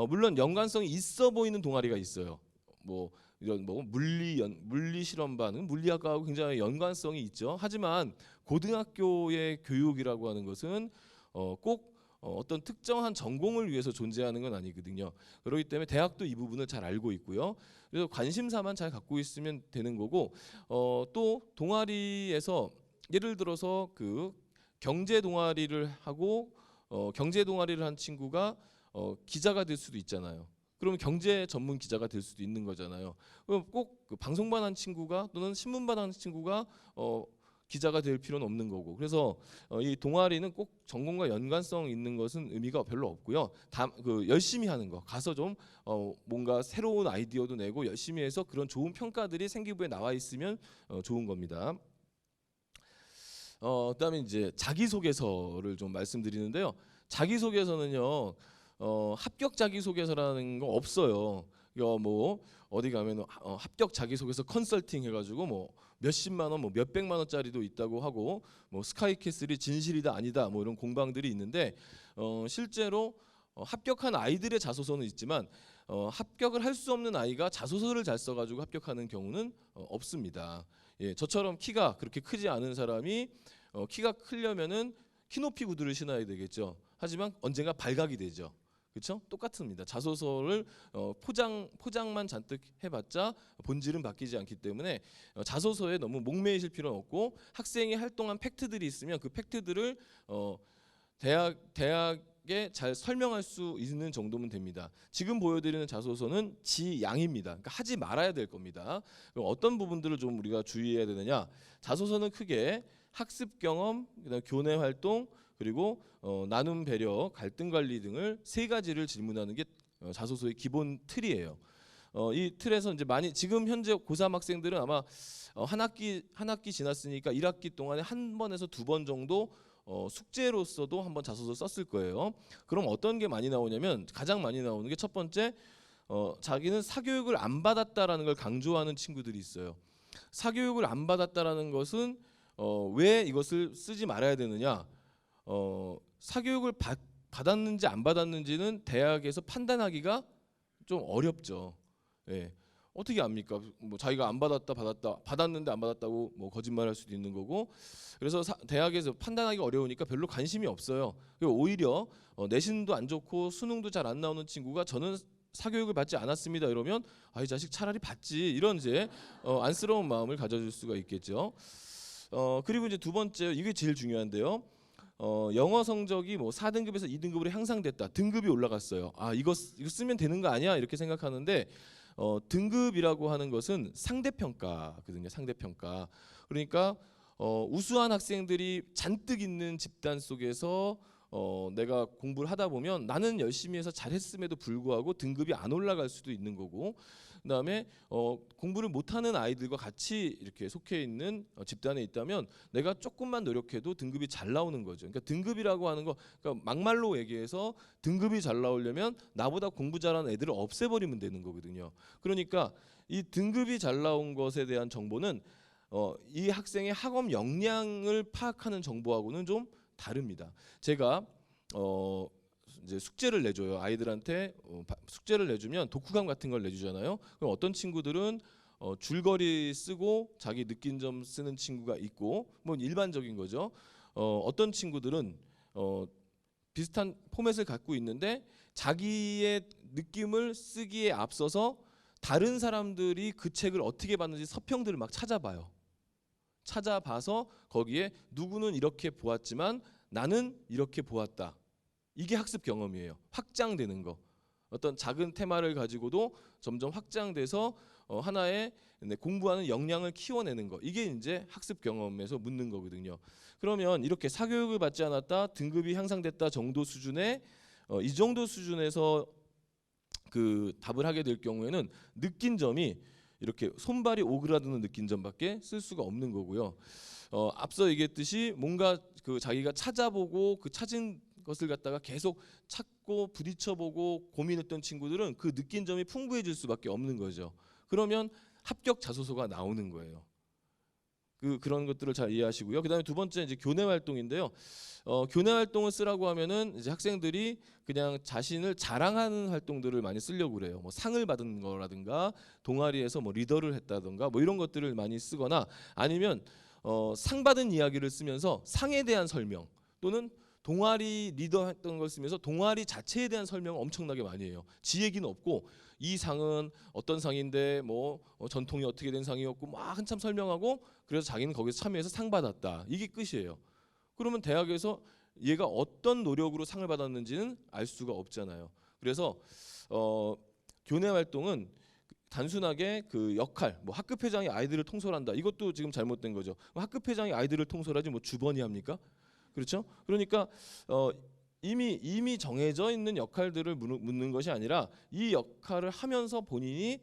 물론 연관성이 있어 보이는 동아리가 있어요. 뭐 이런 물리 실험반은 물리학과하고 굉장히 연관성이 있죠. 하지만 고등학교의 교육이라고 하는 것은 꼭 어떤 특정한 전공을 위해서 존재하는 건 아니거든요. 그렇기 때문에 대학도 이 부분을 잘 알고 있고요. 그래서 관심사만 잘 갖고 있으면 되는 거고 또 동아리에서 예를 들어서 그 경제 동아리를 하고 경제 동아리를 한 친구가 기자가 될 수도 있잖아요. 그러면 경제 전문 기자가 될 수도 있는 거잖아요. 그럼 꼭 그 방송반 한 친구가 또는 신문반 한 친구가 기자가 될 필요는 없는 거고. 그래서 이 동아리는 꼭 전공과 연관성 있는 것은 의미가 별로 없고요. 열심히 하는 거, 가서 좀 뭔가 새로운 아이디어도 내고 열심히 해서 그런 좋은 평가들이 생기부에 나와 있으면 좋은 겁니다. 그다음에 이제 자기소개서를 좀 말씀드리는데요. 자기소개서는요. 합격 자기소개서라는 거 없어요. 이거 뭐 어디 가면 합격 자기소개서 컨설팅 해가지고 뭐 몇십만 원, 뭐 몇백만 원짜리도 있다고 하고 뭐 스카이캐슬이 진실이다 아니다 뭐 이런 공방들이 있는데 실제로 합격한 아이들의 자소서는 있지만 합격을 할 수 없는 아이가 자소서를 잘 써가지고 합격하는 경우는 없습니다. 예, 저처럼 키가 그렇게 크지 않은 사람이 키가 크려면은 키높이 구두를 신어야 되겠죠. 하지만 언젠가 발각이 되죠. 그렇죠? 똑같습니다. 자소서를 포장만 잔뜩 해봤자 본질은 바뀌지 않기 때문에 자소서에 너무 목매이실 필요는 없고 학생이 활동한 팩트들이 있으면 그 팩트들을 대학에 잘 설명할 수 있는 정도면 됩니다. 지금 보여드리는 자소서는 지양입니다. 그러니까 하지 말아야 될 겁니다. 그럼 어떤 부분들을 좀 우리가 주의해야 되느냐? 자소서는 크게 학습 경험, 그다음에 교내 활동, 그리고 나눔, 배려, 갈등 관리 등을 세 가지를 질문하는 게 자소서의 기본 틀이에요. 이 틀에서 이제 많이 지금 현재 고3 학생들은 아마 한 학기 지났으니까 1학기 동안에 한 번에서 두 번 정도 숙제로서도 한번 자소서 썼을 거예요. 그럼 어떤 게 많이 나오냐면 가장 많이 나오는 게 첫 번째 자기는 사교육을 안 받았다라는 걸 강조하는 친구들이 있어요. 사교육을 안 받았다라는 것은 왜 이것을 쓰지 말아야 되느냐? 사교육을 받았는지 안 받았는지는 대학에서 판단하기가 좀 어렵죠. 예. 어떻게 압니까? 뭐 자기가 안 받았다 받았는데 안 받았다고 뭐 거짓말할 수도 있는 거고. 그래서 대학에서 판단하기 어려우니까 별로 관심이 없어요. 그리고 오히려 내신도 안 좋고 수능도 잘 안 나오는 친구가 저는 사교육을 받지 않았습니다. 이러면 이 자식 차라리 받지 이런 이제 안쓰러운 마음을 가져줄 수가 있겠죠. 그리고 이제 두 번째 이게 제일 중요한데요. 영어 성적이 뭐 4등급에서 2등급으로 향상됐다. 등급이 올라갔어요. 이거 쓰면 되는 거 아니야? 이렇게 생각하는데 등급이라고 하는 것은 상대평가거든요. 상대평가. 그러니까 우수한 학생들이 잔뜩 있는 집단 속에서 내가 공부를 하다 보면 나는 열심히 해서 잘했음에도 불구하고 등급이 안 올라갈 수도 있는 거고, 그다음에 공부를 못하는 아이들과 같이 이렇게 속해 있는 집단에 있다면 내가 조금만 노력해도 등급이 잘 나오는 거죠. 그러니까 등급이라고 하는 거, 그러니까 막말로 얘기해서 등급이 잘 나오려면 나보다 공부 잘하는 애들을 없애버리면 되는 거거든요. 그러니까 이 등급이 잘 나온 것에 대한 정보는 이 학생의 학업 역량을 파악하는 정보하고는 좀 다릅니다. 제가 이제 숙제를 내줘요. 아이들한테 숙제를 내주면 독후감 같은 걸 내주잖아요. 그럼 어떤 친구들은 줄거리 쓰고 자기 느낀 점 쓰는 친구가 있고, 뭐 일반적인 거죠. 어떤 친구들은 비슷한 포맷을 갖고 있는데 자기의 느낌을 쓰기에 앞서서 다른 사람들이 그 책을 어떻게 봤는지 서평들을 막 찾아봐요. 찾아봐서 거기에 누구는 이렇게 보았지만 나는 이렇게 보았다. 이게 학습 경험이에요. 확장되는 거. 어떤 작은 테마를 가지고도 점점 확장돼서 하나의 공부하는 역량을 키워내는 거. 이게 이제 학습 경험에서 묻는 거거든요. 그러면 이렇게 사교육을 받지 않았다, 등급이 향상됐다 정도 수준의 이 정도 수준에서 그 답을 하게 될 경우에는 느낀 점이 이렇게 손발이 오그라드는 느낀 점밖에 쓸 수가 없는 거고요. 앞서 얘기했듯이 뭔가 그 자기가 찾아보고 그 찾은 것을 갖다가 계속 찾고 부딪혀보고 고민했던 친구들은 그 느낀 점이 풍부해질 수밖에 없는 거죠. 그러면 합격 자소서가 나오는 거예요. 그런 것들을 잘 이해하시고요. 그다음에 두 번째 이제 교내 활동인데요. 교내 활동을 쓰라고 하면은 이제 학생들이 그냥 자신을 자랑하는 활동들을 많이 쓰려고 그래요. 뭐 상을 받은 거라든가 동아리에서 뭐 리더를 했다든가 뭐 이런 것들을 많이 쓰거나, 아니면 상 받은 이야기를 쓰면서 상에 대한 설명, 또는 동아리 리더 했던 걸 쓰면서 동아리 자체에 대한 설명을 엄청나게 많이 해요. 지 얘기는 없고 이 상은 어떤 상인데 뭐 전통이 어떻게 된 상이었고 막 한참 설명하고, 그래서 자기는 거기서 참여해서 상 받았다. 이게 끝이에요. 그러면 대학에서 얘가 어떤 노력으로 상을 받았는지는 알 수가 없잖아요. 그래서 교내 활동은 단순하게 그 역할, 뭐 학급 회장이 아이들을 통솔한다. 이것도 지금 잘못된 거죠. 학급 회장이 아이들을 통솔하지 뭐 주번이 합니까? 그렇죠? 그러니까 이미 정해져 있는 역할들을 묻는 것이 아니라 이 역할을 하면서 본인이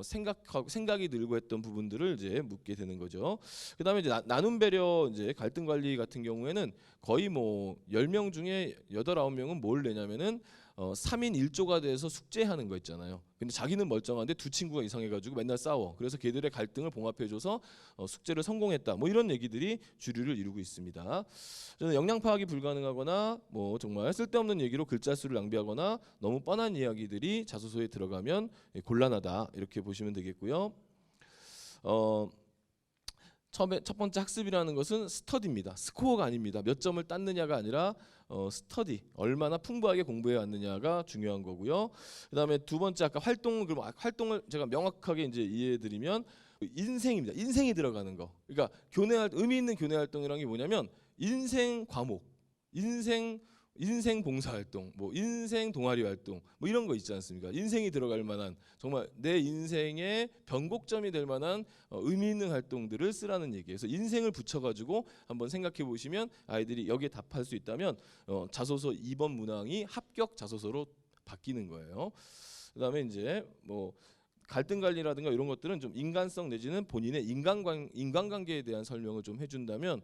생각이 들고 했던 부분들을 이제 묻게 되는 거죠. 그다음에 이제 나눔 배려, 이제 갈등 관리 같은 경우에는 거의 뭐 10명 중에 8, 9명은 뭘 내냐면은 3인 1조가 돼서 숙제하는 거 있잖아요. 근데 자기는 멀쩡한데 두 친구가 이상해가지고 맨날 싸워. 그래서 걔들의 갈등을 봉합해줘서 숙제를 성공했다. 뭐 이런 얘기들이 주류를 이루고 있습니다. 저는 역량 파악이 불가능하거나 뭐 정말 쓸데없는 얘기로 글자 수를 낭비하거나 너무 뻔한 이야기들이 자소서에 들어가면 곤란하다, 이렇게 보시면 되겠고요. 첫 번째 학습이라는 것은 스터디입니다. 스코어가 아닙니다. 몇 점을 땄느냐가 아니라 스터디, 얼마나 풍부하게 공부해 왔느냐가 중요한 거고요. 그다음에 두 번째 아까 활동을 제가 명확하게 이제 이해해드리면 인생입니다. 인생이 들어가는 거. 그러니까 의미 있는 교내 활동이라는 게 뭐냐면 인생 과목, 인생 봉사 활동, 뭐 인생 동아리 활동, 뭐 이런 거 있지 않습니까? 인생이 들어갈 만한, 정말 내 인생의 변곡점이 될 만한 의미 있는 활동들을 쓰라는 얘기예요. 그래서 인생을 붙여가지고 한번 생각해 보시면 아이들이 여기에 답할 수 있다면 자소서 2번 문항이 합격 자소서로 바뀌는 거예요. 그다음에 이제 뭐 갈등 관리라든가 이런 것들은 좀 인간성 내지는 본인의 인간관계에 대한 설명을 좀 해준다면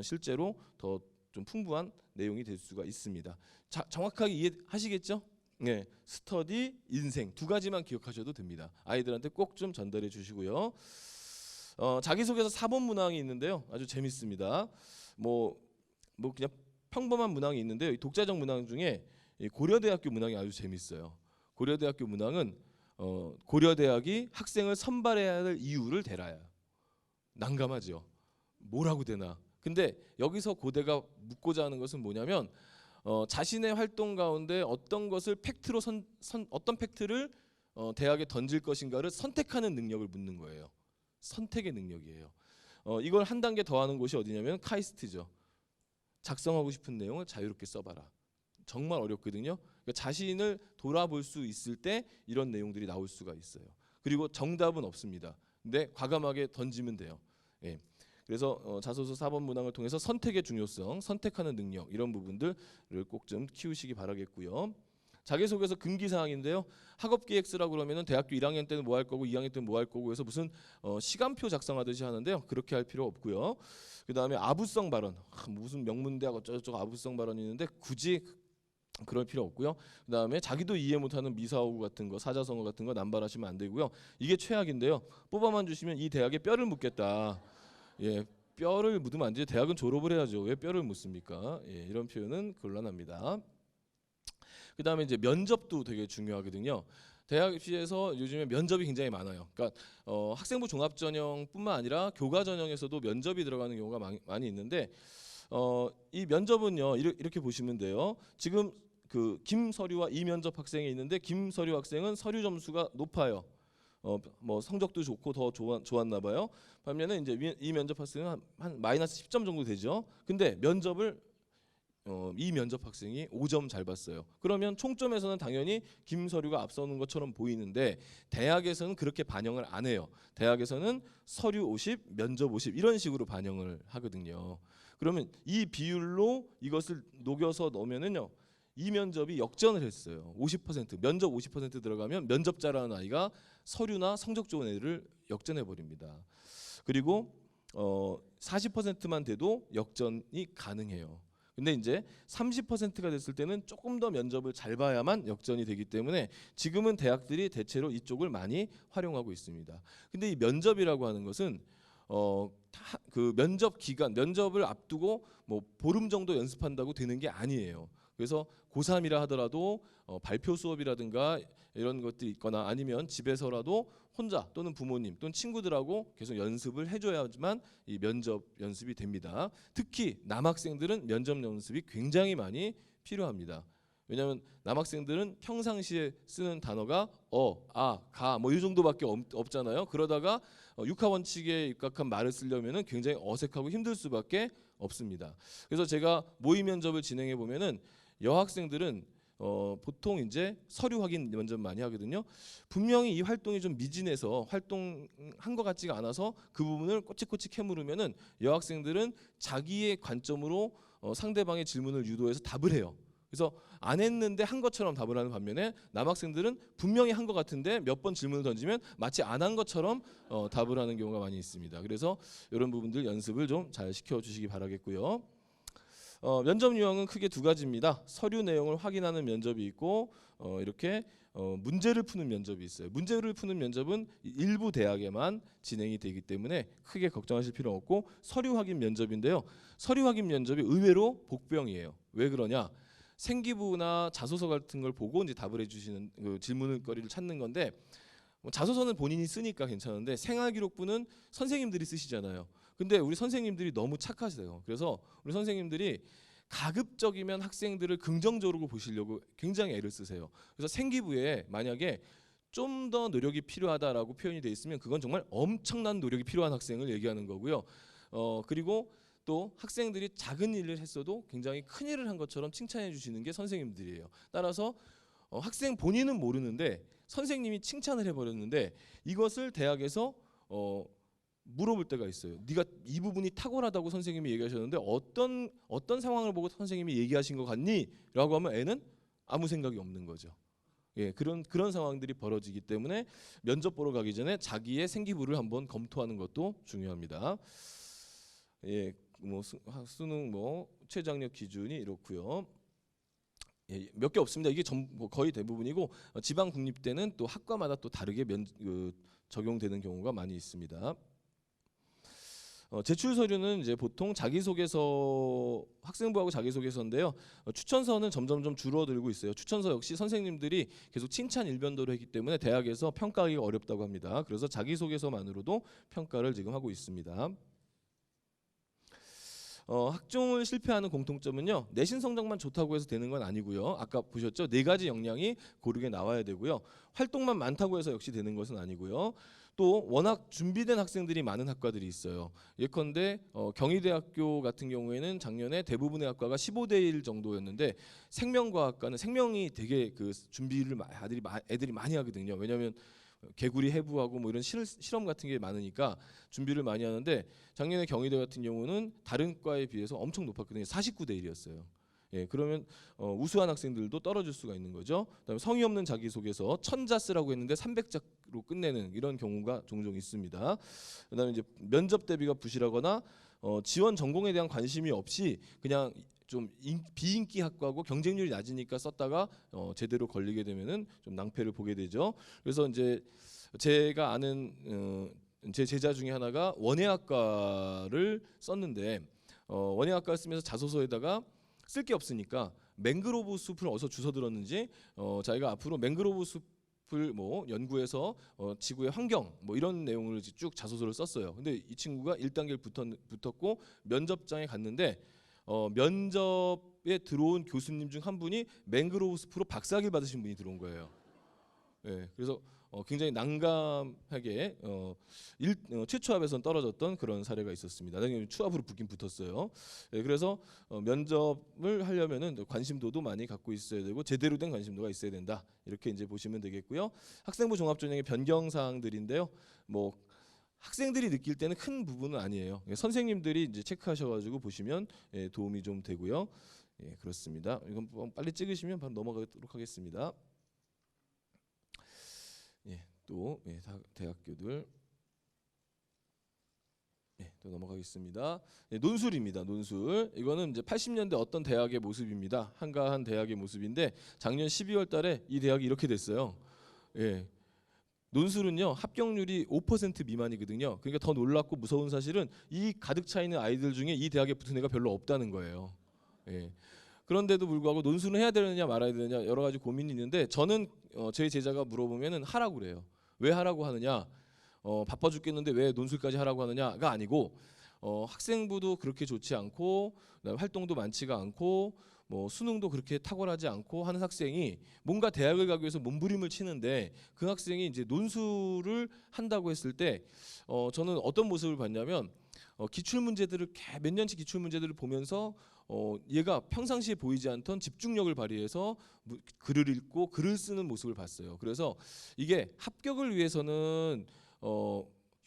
실제로 더 좀 풍부한 내용이 될 수가 있습니다. 정확하게 이해하시겠죠? 네, 스터디, 인생 두 가지만 기억하셔도 됩니다. 아이들한테 꼭 좀 전달해 주시고요. 자기소개서 4번 문항이 있는데요, 아주 재밌습니다. 뭐 그냥 평범한 문항이 있는데요, 이 독자적 문항 중에 이 고려대학교 문항이 아주 재밌어요. 고려대학교 문항은 고려대학이 학생을 선발해야 할 이유를 대라요. 난감하죠. 뭐라고 되나? 근데 여기서 고대가 묻고자 하는 것은 뭐냐면 자신의 활동 가운데 어떤 것을 팩트로 어떤 팩트를 대학에 던질 것인가를 선택하는 능력을 묻는 거예요. 선택의 능력이에요. 이걸 한 단계 더하는 곳이 어디냐면 카이스트죠. 작성하고 싶은 내용을 자유롭게 써봐라. 정말 어렵거든요. 그러니까 자신을 돌아볼 수 있을 때 이런 내용들이 나올 수가 있어요. 그리고 정답은 없습니다. 근데 과감하게 던지면 돼요. 예. 그래서 자소서 4번 문항을 통해서 선택의 중요성, 선택하는 능력 이런 부분들을 꼭 좀 키우시기 바라겠고요. 자기소개서 금기사항인데요. 학업기획서라고 그러면은 대학교 1학년 때는 뭐 할 거고 2학년 때는 뭐 할 거고 해서 무슨 시간표 작성하듯이 하는데요. 그렇게 할 필요 없고요. 그다음에 아부성 발언, 무슨 명문대학 어쩌고저쩌고 아부성 발언이 있는데 굳이 그럴 필요 없고요. 그다음에 자기도 이해 못하는 미사오구 같은 거, 사자성어 같은 거 남발하시면 안 되고요. 이게 최악인데요. 뽑아만 주시면 이 대학에 뼈를 묻겠다. 예, 뼈를 묻으면 안 되죠. 대학은 졸업을 해야죠. 왜 뼈를 묻습니까? 예, 이런 표현은 곤란합니다. 그다음에 이제 면접도 되게 중요하거든요. 대학 입시에서 요즘에 면접이 굉장히 많아요. 그러니까 학생부 종합전형뿐만 아니라 교과전형에서도 면접이 들어가는 경우가 많이 있는데 이 면접은요 이렇게 보시면 돼요. 지금 그 김서류와 이면접 학생이 있는데 김서류 학생은 서류 점수가 높아요. 뭐 성적도 좋고 더 좋았나 봐요. 반면에 이제 이 면접 학생은 한 마이너스 10점 정도 되죠. 근데 면접을 이 면접 학생이 5점 잘 봤어요. 그러면 총점에서는 당연히 김서류가 앞서는 것처럼 보이는데 대학에서는 그렇게 반영을 안 해요. 대학에서는 서류 50, 면접 50 이런 식으로 반영을 하거든요. 그러면 이 비율로 이것을 녹여서 넣으면은요. 이 면접이 역전을 했어요. 50% 면접 50% 들어가면 면접 잘하는 아이가 서류나 성적 좋은 애를 역전해 버립니다. 그리고 40%만 돼도 역전이 가능해요. 근데 이제 30%가 됐을 때는 조금 더 면접을 잘 봐야만 역전이 되기 때문에 지금은 대학들이 대체로 이쪽을 많이 활용하고 있습니다. 근데 이 면접이라고 하는 것은 그 면접 기간, 면접을 앞두고 뭐 보름 정도 연습한다고 되는 게 아니에요. 그래서 고3이라 하더라도 발표 수업이라든가 이런 것들이 있거나 아니면 집에서라도 혼자 또는 부모님 또는 친구들하고 계속 연습을 해줘야지만 이 면접 연습이 됩니다. 특히 남학생들은 면접 연습이 굉장히 많이 필요합니다. 왜냐하면 남학생들은 평상시에 쓰는 단어가 가 뭐 이 정도밖에 없잖아요. 그러다가 육하원칙에 입각한 말을 쓰려면은 굉장히 어색하고 힘들 수밖에 없습니다. 그래서 제가 모의 면접을 진행해 보면은 여학생들은 보통 이제 서류 확인 면접 많이 하거든요. 분명히 이 활동이 좀 미진해서 활동한 것 같지가 않아서 그 부분을 꼬치꼬치 캐물으면은 여학생들은 자기의 관점으로 상대방의 질문을 유도해서 답을 해요. 그래서 안 했는데 한 것처럼 답을 하는 반면에 남학생들은 분명히 한 것 같은데 몇 번 질문을 던지면 마치 안 한 것처럼 답을 하는 경우가 많이 있습니다. 그래서 이런 부분들 연습을 좀 잘 시켜주시기 바라겠고요. 면접 유형은 크게 두 가지입니다. 서류 내용을 확인하는 면접이 있고 이렇게 문제를 푸는 면접이 있어요. 문제를 푸는 면접은 일부 대학에만 진행이 되기 때문에 크게 걱정하실 필요 없고 서류 확인 면접인데요. 서류 확인 면접이 의외로 복병이에요. 왜 그러냐? 생기부나 자소서 같은 걸 보고 이제 답을 해주시는 그 질문거리를 찾는 건데 자소서는 본인이 쓰니까 괜찮은데 생활기록부는 선생님들이 쓰시잖아요. 근데 우리 선생님들이 너무 착하세요. 그래서 우리 선생님들이 가급적이면 학생들을 긍정적으로 보시려고 굉장히 애를 쓰세요. 그래서 생기부에 만약에 좀 더 노력이 필요하다라고 표현이 돼 있으면 그건 정말 엄청난 노력이 필요한 학생을 얘기하는 거고요. 그리고 또 학생들이 작은 일을 했어도 굉장히 큰 일을 한 것처럼 칭찬해 주시는 게 선생님들이에요. 따라서 학생 본인은 모르는데 선생님이 칭찬을 해버렸는데 이것을 대학에서 물어볼 때가 있어요. 네가 이 부분이 탁월하다고 선생님이 얘기하셨는데 어떤 상황을 보고 선생님이 얘기하신 것 같니? 라고 하면 애는 아무 생각이 없는 거죠. 예, 그런 상황들이 벌어지기 때문에 면접 보러 가기 전에 자기의 생기부를 한번 검토하는 것도 중요합니다. 예, 뭐 수능 뭐 최저학력 기준이 이렇고요. 예, 몇 개 없습니다. 이게 뭐 거의 대부분이고 지방 국립대는 또 학과마다 또 다르게 적용되는 경우가 많이 있습니다. 제출 서류는 이제 보통 자기소개서 학생부하고 자기소개서인데요. 추천서는 점점점 줄어들고 있어요. 추천서 역시 선생님들이 계속 칭찬 일변도로 했기 때문에 대학에서 평가하기가 어렵다고 합니다. 그래서 자기소개서만으로도 평가를 지금 하고 있습니다. 학종을 실패하는 공통점은요. 내신 성적만 좋다고 해서 되는 건 아니고요. 아까 보셨죠? 4가지 역량이 고르게 나와야 되고요. 활동만 많다고 해서 역시 되는 것은 아니고요. 또 워낙 준비된 학생들이 많은 학과들이 있어요. 예컨대 경희대학교 같은 경우에는 작년에 대부분의 학과가 15대 1 정도였는데 생명과학과는 생명이 되게 그 준비를 애들이 많이 하거든요. 왜냐하면 개구리 해부하고 뭐 이런 실험 같은 게 많으니까 준비를 많이 하는데 작년에 경희대 같은 경우는 다른 과에 비해서 엄청 높았거든요. 49대 1이었어요. 예, 그러면 우수한 학생들도 떨어질 수가 있는 거죠. 그다음에 성의 없는 자기소개서 1000자 쓰라고 했는데 300자로 끝내는 이런 경우가 종종 있습니다. 그다음에 이제 면접 대비가 부실하거나 지원 전공에 대한 관심이 없이 그냥 좀 비인기 학과고 경쟁률이 낮으니까 썼다가 제대로 걸리게 되면은 좀 낭패를 보게 되죠. 그래서 이제 제가 아는 제 제자 중에 하나가 원예학과를 썼는데 원예학과를 쓰면서 자소서에다가 쓸 게 없으니까 맹그로브 숲을 어디서 주워 들었는지 자기가 앞으로 맹그로브 숲을 뭐 연구해서 지구의 환경 뭐 이런 내용을 쭉 자소서를 썼어요. 근데 이 친구가 1단계를 붙었고 면접장에 갔는데 면접에 들어온 교수님 중 한 분이 맹그로브 숲으로 박사학위를 받으신 분이 들어온 거예요. 예, 그래서 굉장히 난감하게 최초합에선 떨어졌던 그런 사례가 있었습니다. 나중에 추합으로 붙긴 붙었어요. 예, 그래서 면접을 하려면은 관심도도 많이 갖고 있어야 되고 제대로 된 관심도가 있어야 된다. 이렇게 이제 보시면 되겠고요. 학생부 종합전형의 변경 사항들인데요. 뭐 학생들이 느낄 때는 큰 부분은 아니에요. 선생님들이 이제 체크하셔가지고 보시면 도움이 좀 되고요. 예, 그렇습니다. 이건 빨리 찍으시면 바로 넘어가도록 하겠습니다. 예, 또 대학교들 또 넘어가겠습니다. 논술입니다. 논술. 이거는 이제 80년대 어떤 대학의 모습입니다. 한가한 대학의 모습인데 작년 12월달에 이 대학이 이렇게 됐어요. 예. 논술은요 합격률이 5% 미만이거든요. 그러니까 더 놀랍고 무서운 사실은 이 가득 차 있는 아이들 중에 이 대학에 붙은 애가 별로 없다는 거예요. 예. 그런데도 불구하고 논술은 해야 되느냐 말아야 되느냐 여러 가지 고민이 있는데 저는 제 제자가 물어보면은 하라고 그래요. 왜 하라고 하느냐? 바빠 죽겠는데 왜 논술까지 하라고 하느냐가 아니고 학생부도 그렇게 좋지 않고 활동도 많지가 않고 뭐 수능도 그렇게 탁월하지 않고 하는 학생이 뭔가 대학을 가기 위해서 몸부림을 치는데 그 학생이 이제 논술을 한다고 했을 때 저는 어떤 모습을 봤냐면 기출 문제들을 몇 년치 기출 문제들을 보면서 얘가 평상시에 보이지 않던 집중력을 발휘해서 글을 읽고 글을 쓰는 모습을 봤어요. 그래서 이게 합격을 위해서는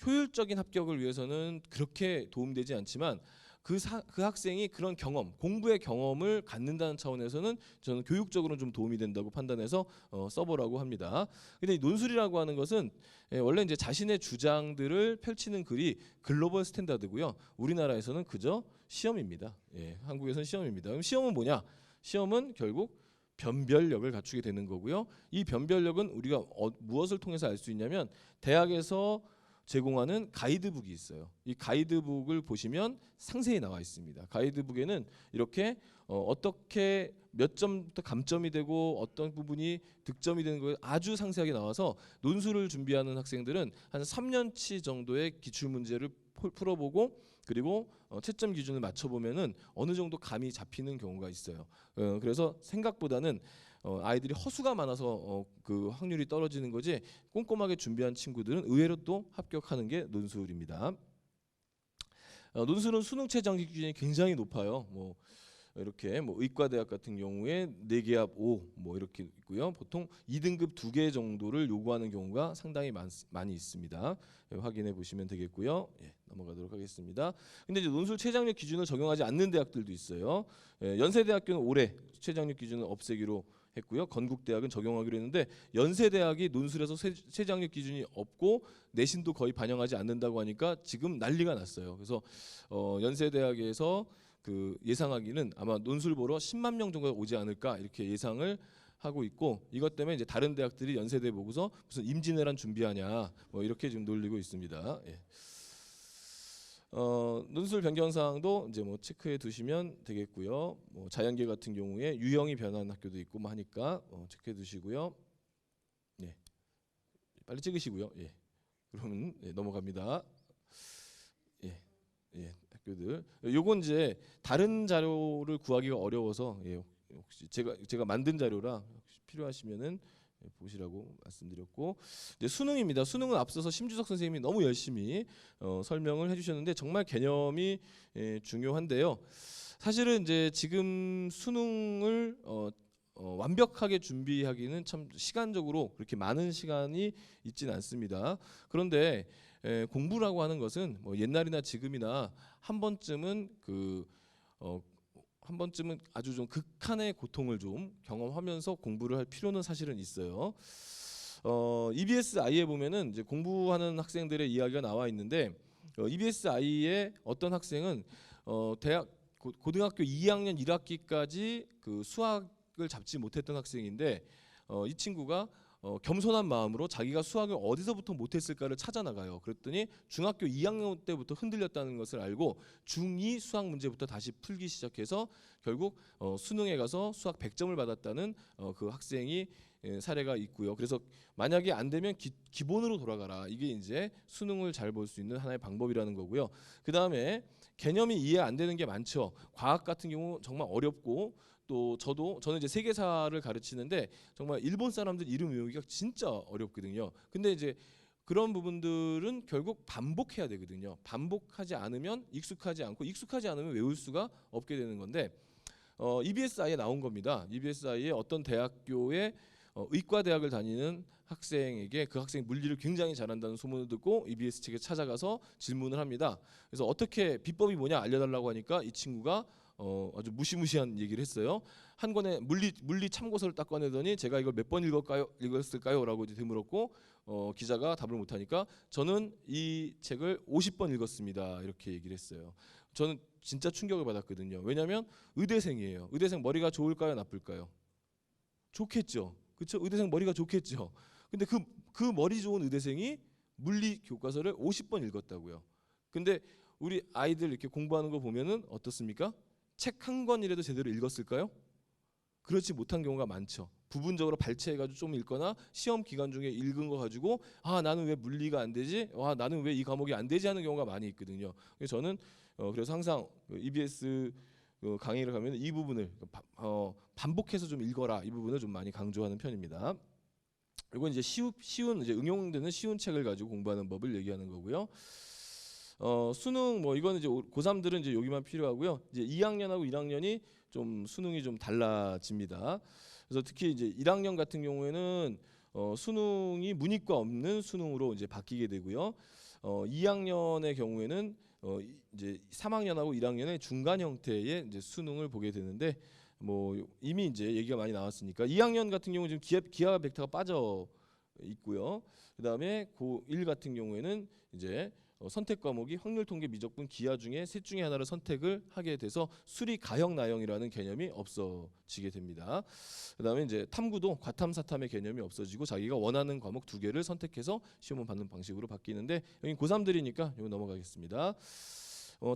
효율적인 합격을 위해서는 그렇게 도움되지 않지만 그 학생이 그런 경험, 공부의 경험을 갖는다는 차원에서는 저는 교육적으로는 좀 도움이 된다고 판단해서 써보라고 합니다. 근데 이 논술이라고 하는 것은 원래 이제 자신의 주장들을 펼치는 글이 글로벌 스탠다드고요. 우리나라에서는 그저 시험입니다. 예, 한국에서는 시험입니다. 그럼 시험은 뭐냐? 시험은 결국 변별력을 갖추게 되는 거고요. 이 변별력은 우리가 무엇을 통해서 알 수 있냐면 대학에서 제공하는 가이드북이 있어요. 이 가이드북을 보시면 상세히 나와 있습니다. 가이드북에는 이렇게 어떻게 몇 점부터 감점이 되고 어떤 부분이 득점이 되는 걸 아주 상세하게 나와서 논술을 준비하는 학생들은 한 3년치 정도의 기출 문제를 풀어보고 그리고 채점 기준을 맞춰보면은 어느 정도 감이 잡히는 경우가 있어요. 그래서 생각보다는 아이들이 허수가 많아서 그 확률이 떨어지는 거지 꼼꼼하게 준비한 친구들은 의외로 또 합격하는 게 논술입니다. 논술은 수능 최저 기준이 굉장히 높아요. 뭐 이렇게 뭐 의과대학 같은 경우에 4개합 5 뭐 이렇게 있고요. 보통 2등급 2개 정도를 요구하는 경우가 상당히 많이 있습니다. 확인해 보시면 되겠고요. 예, 넘어가도록 하겠습니다. 근데 이제 논술 최저학력 기준을 적용하지 않는 대학들도 있어요. 연세대학교는 올해 최저학력 기준을 없애기로 했고요. 건국대학은 적용하기로 했는데 연세대학이 논술에서 최저학력 기준이 없고 내신도 거의 반영하지 않는다고 하니까 지금 난리가 났어요. 그래서 연세대학에서 그 예상하기는 아마 논술 보러 10만 명 정도가 오지 않을까 이렇게 예상을 하고 있고 이것 때문에 이제 다른 대학들이 연세대 보고서 무슨 임진왜란 준비하냐 뭐 이렇게 지금 놀리고 있습니다. 예. 논술 변경 사항도 이제 뭐 체크해 두시면 되겠고요. 뭐 자연계 같은 경우에 유형이 변한 학교도 있고 뭐 하니까 체크해 두시고요. 예. 빨리 찍으시고요. 예. 그러면 넘어갑니다. 예. 예. 학교들. 요건 이제 다른 자료를 구하기가 어려워서 혹시 제가 만든 자료라 혹시 필요하시면은 보시라고 말씀드렸고 이제 수능입니다. 수능은 앞서서 심주석 선생님이 너무 열심히 설명을 해주셨는데 정말 개념이 중요한데요. 사실은 이제 지금 수능을 완벽하게 준비하기는 참 시간적으로 그렇게 많은 시간이 있지는 않습니다. 그런데 공부라고 하는 것은 뭐 옛날이나 지금이나 한 번쯤은 한 번쯤은 아주 좀 극한의 고통을 좀 경험하면서 공부를 할 필요는 사실은 있어요. EBS-I에 보면은 이제 공부하는 학생들의 이야기가 나와 있는데 EBS-I의 어떤 학생은 고등학교 2학년 1학기까지 그 수학을 잡지 못했던 학생인데 이 친구가 겸손한 마음으로 자기가 수학을 어디서부터 못했을까를 찾아 나가요. 그랬더니 중학교 2학년 때부터 흔들렸다는 것을 알고 중2 수학 문제부터 다시 풀기 시작해서 결국 수능에 가서 수학 100점을 받았다는 그 학생이 사례가 있고요. 그래서 만약에 안 되면 기본으로 돌아가라. 이게 이제 수능을 잘 볼 수 있는 하나의 방법이라는 거고요. 그 다음에 개념이 이해 안 되는 게 많죠. 과학 같은 경우 정말 어렵고 또 저는 이제 세계사를 가르치는데 정말 일본 사람들 이름 외우기가 진짜 어렵거든요. 근데 이제 그런 부분들은 결국 반복해야 되거든요. 반복하지 않으면 익숙하지 않고 익숙하지 않으면 외울 수가 없게 되는 건데 EBS-I에 나온 겁니다. EBS-I에 어떤 대학교에 의과대학을 다니는 학생에게 그 학생이 물리를 굉장히 잘한다는 소문을 듣고 EBS 측에 찾아가서 질문을 합니다. 그래서 어떻게 비법이 뭐냐 알려달라고 하니까 이 친구가 아주 무시무시한 얘기를 했어요. 한 권의 물리 참고서를 딱 꺼내더니 제가 이걸 몇 번 읽었을까요? 라고 이제 되물었고 기자가 답을 못하니까 저는 이 책을 50번 읽었습니다. 이렇게 얘기를 했어요. 저는 진짜 충격을 받았거든요. 왜냐하면 의대생이에요. 의대생 머리가 좋을까요? 나쁠까요? 좋겠죠. 그렇죠? 의대생 머리가 좋겠죠. 근데 그 머리 좋은 의대생이 물리 교과서를 50번 읽었다고요. 근데 우리 아이들 이렇게 공부하는 거 보면은 어떻습니까? 책 한 권이라도 제대로 읽었을까요? 그렇지 못한 경우가 많죠. 부분적으로 발췌해가지고 좀 읽거나 시험 기간 중에 읽은 거 가지고 나는 왜 물리가 안 되지? 나는 왜 이 과목이 안 되지? 하는 경우가 많이 있거든요. 그래서 저는 그래서 항상 EBS 강의를 가면 이 부분을 반복해서 좀 읽어라 이 부분을 좀 많이 강조하는 편입니다. 그리고 이제 쉬운 이제 응용되는 쉬운 책을 가지고 공부하는 법을 얘기하는 거고요. 수능 뭐 이거는 이제 고3들은 이제 여기만 필요하고요. 이제 2학년하고 1학년이 좀 수능이 좀 달라집니다. 그래서 특히 이제 1학년 같은 경우에는 수능이 문이과 없는 수능으로 이제 바뀌게 되고요. 2학년의 경우에는 이제 3학년하고 1학년의 중간 형태의 이제 수능을 보게 되는데 뭐 이미 이제 얘기가 많이 나왔으니까 2학년 같은 경우 지금 기하 벡터가 빠져 있고요. 그다음에 고1 같은 경우에는 이제 선택 과목이 확률 통계 미적분 기하 중에 셋 중에 하나를 선택을 하게 돼서 수리 가형 나형이라는 개념이 없어지게 됩니다. 그다음에 이제 탐구도 과탐 사탐의 개념이 없어지고 자기가 원하는 과목 2개를 선택해서 시험을 받는 방식으로 바뀌는데 여기 고3들이니까 이거 넘어가겠습니다.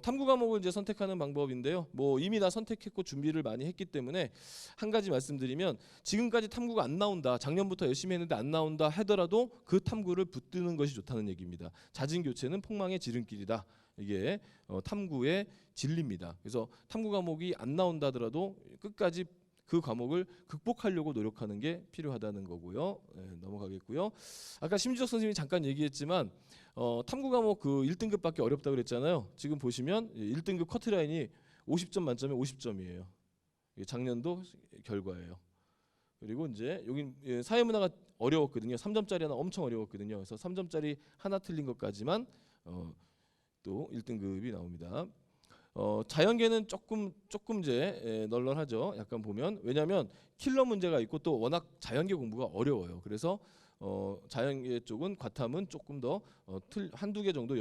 탐구 과목을 이제 선택하는 방법인데요. 뭐 이미 다 선택했고 준비를 많이 했기 때문에 한 가지 말씀드리면 지금까지 탐구가 안 나온다. 작년부터 열심히 했는데 안 나온다 하더라도 그 탐구를 붙드는 것이 좋다는 얘기입니다. 잦은 교체는 폭망의 지름길이다. 이게 탐구의 진리입니다. 그래서 탐구 과목이 안 나온다 하더라도 끝까지 그 과목을 극복하려고 노력하는 게 필요하다는 거고요. 넘어가겠고요. 아까 심지석 선생님이 잠깐 얘기했지만 탐구 과목 그 1등급 받기 어렵다고 그랬잖아요. 지금 보시면 1등급 커트라인이 50점 만점에 50점이에요. 작년도 결과예요. 그리고 이제 여기 사회문화가 어려웠거든요. 3점짜리 하나 엄청 어려웠거든요. 그래서 3점짜리 하나 틀린 것까지만 또 1등급이 나옵니다. 자연계는 조금 이제 널널하죠. 약간 보면 왜냐하면 킬러 문제가 있고 또 워낙 자연계 공부가 어려워요. 그래서 자연계 쪽은 과탐은 조금 더 한두 개 정도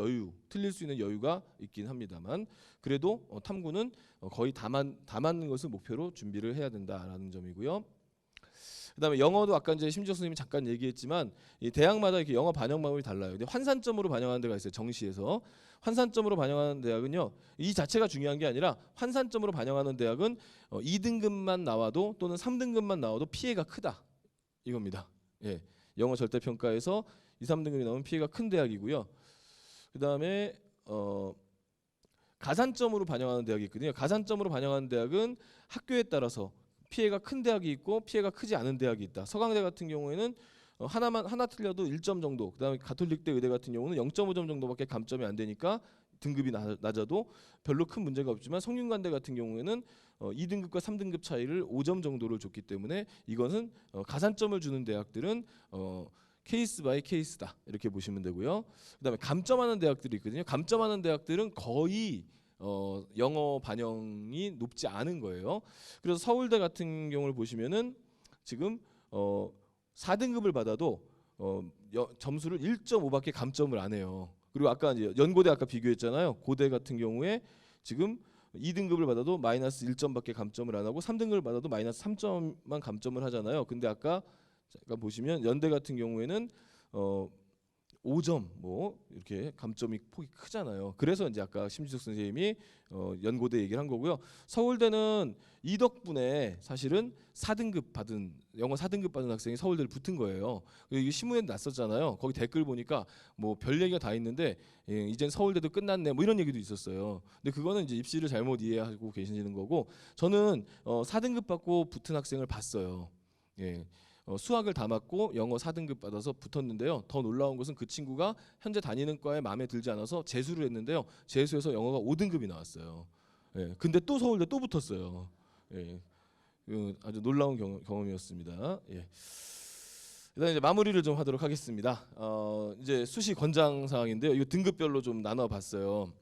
틀릴 수 있는 여유가 있긴 합니다만 그래도 탐구는 거의 다 맞는 것을 목표로 준비를 해야 된다라는 점이고요. 그다음에 영어도 아까 이제 심지어 선생님이 잠깐 얘기했지만 이 대학마다 이렇게 영어 반영 방법이 달라요. 근데 환산점으로 반영하는 데가 있어요. 정시에서 환산점으로 반영하는 대학은요. 이 자체가 중요한 게 아니라 환산점으로 반영하는 대학은 2등급만 나와도 또는 3등급만 나와도 피해가 크다. 이겁니다. 예. 영어 절대 평가에서 2, 3등급이 나오면 피해가 큰 대학이고요. 그다음에 가산점으로 반영하는 대학이 있거든요. 가산점으로 반영하는 대학은 학교에 따라서 피해가 큰 대학이 있고 피해가 크지 않은 대학이 있다. 서강대 같은 경우에는 하나 틀려도 1점 정도. 그다음에 가톨릭대 의대 같은 경우는 0.5점 정도밖에 감점이 안 되니까 등급이 낮아도 별로 큰 문제가 없지만 성균관대 같은 경우에는 2등급과 3등급 차이를 5점 정도를 줬기 때문에 이것은 가산점을 주는 대학들은 케이스 바이 케이스다 이렇게 보시면 되고요. 그다음에 감점하는 대학들이 있거든요. 감점하는 대학들은 거의 영어 반영이 높지 않은 거예요. 그래서 서울대 같은 경우를 보시면은 지금 4등급을 받아도 점수를 1.5밖에 감점을 안 해요. 그리고 아까 이제 연고대 아까 비교했잖아요. 고대 같은 경우에 지금 2등급을 받아도 마이너스 1점밖에 감점을 안 하고 3등급을 받아도 마이너스 3점만 감점을 하잖아요. 근데 아까 잠깐 보시면 연대 같은 경우에는 5점 뭐 이렇게 감점이 폭이 크잖아요. 그래서 이제 아까 심지석 선생님이 연고대 얘기를 한 거고요. 서울대는 이 덕분에 사실은 4등급 받은 영어 4등급 받은 학생이 서울대를 붙은 거예요. 이게 신문에 났었잖아요. 거기 댓글 보니까 뭐 별 얘기가 다 있는데 이젠 서울대도 끝났네 뭐 이런 얘기도 있었어요. 근데 그거는 이제 입시를 잘못 이해하고 계시는 거고 저는 4등급 받고 붙은 학생을 봤어요. 예. 수학을 다 맞고 영어 4등급 받아서 붙었는데요. 더 놀라운 것은 그 친구가 현재 다니는 과에 마음에 들지 않아서 재수를 했는데요. 재수해서 영어가 5등급이 나왔어요. 예, 근데 또 서울대 또 붙었어요. 예, 아주 놀라운 경험이었습니다. 예. 일단 이제 마무리를 좀 하도록 하겠습니다. 이제 수시 권장 사항인데요. 이거 등급별로 좀 나눠봤어요.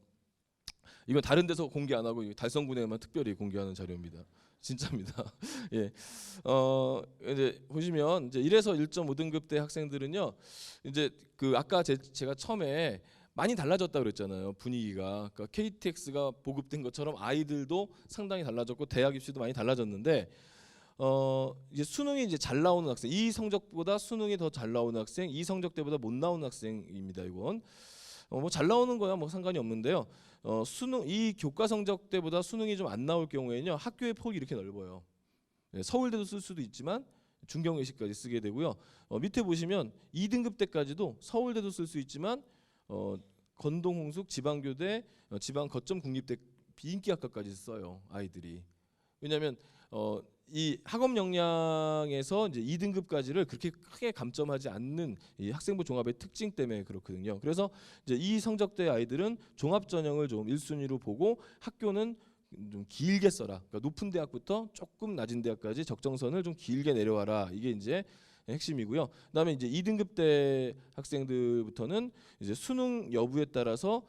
이건 다른 데서 공개 안 하고 달성군에만 특별히 공개하는 자료입니다. 진짜입니다. 예. 이제 보시면 이제 1에서 1.5등급 대 학생들은요. 이제 그 아까 제가 처음에 많이 달라졌다 그랬잖아요. 분위기가. 그러니까 KTX가 보급된 것처럼 아이들도 상당히 달라졌고 대학 입시도 많이 달라졌는데 이제 수능이 이제 잘 나오는 학생, 이 성적보다 수능이 더 잘 나오는 학생, 이 성적대보다 못 나오는 학생입니다. 이건 뭐 잘 나오는 거야 뭐 상관이 없는데요. 수능 이 교과 성적 때보다 수능이 좀 안 나올 경우에는요 학교의 폭이 이렇게 넓어요. 네, 서울대도 쓸 수도 있지만 중경외시까지 쓰게 되고요. 밑에 보시면 2등급 때까지도 서울대도 쓸 수 있지만 건동, 홍숙, 지방교대, 지방 거점 국립대 비인기 학과까지 써요 아이들이. 왜냐하면 이 학업 역량에서 이제 2등급까지를 그렇게 크게 감점하지 않는 이 학생부 종합의 특징 때문에 그렇거든요. 그래서 이제 이 성적대 아이들은 종합 전형을 좀 1순위로 보고 학교는 좀 길게 써라. 그러니까 높은 대학부터 조금 낮은 대학까지 적정선을 좀 길게 내려와라. 이게 이제 핵심이고요. 그다음에 이제 2등급대 학생들부터는 이제 수능 여부에 따라서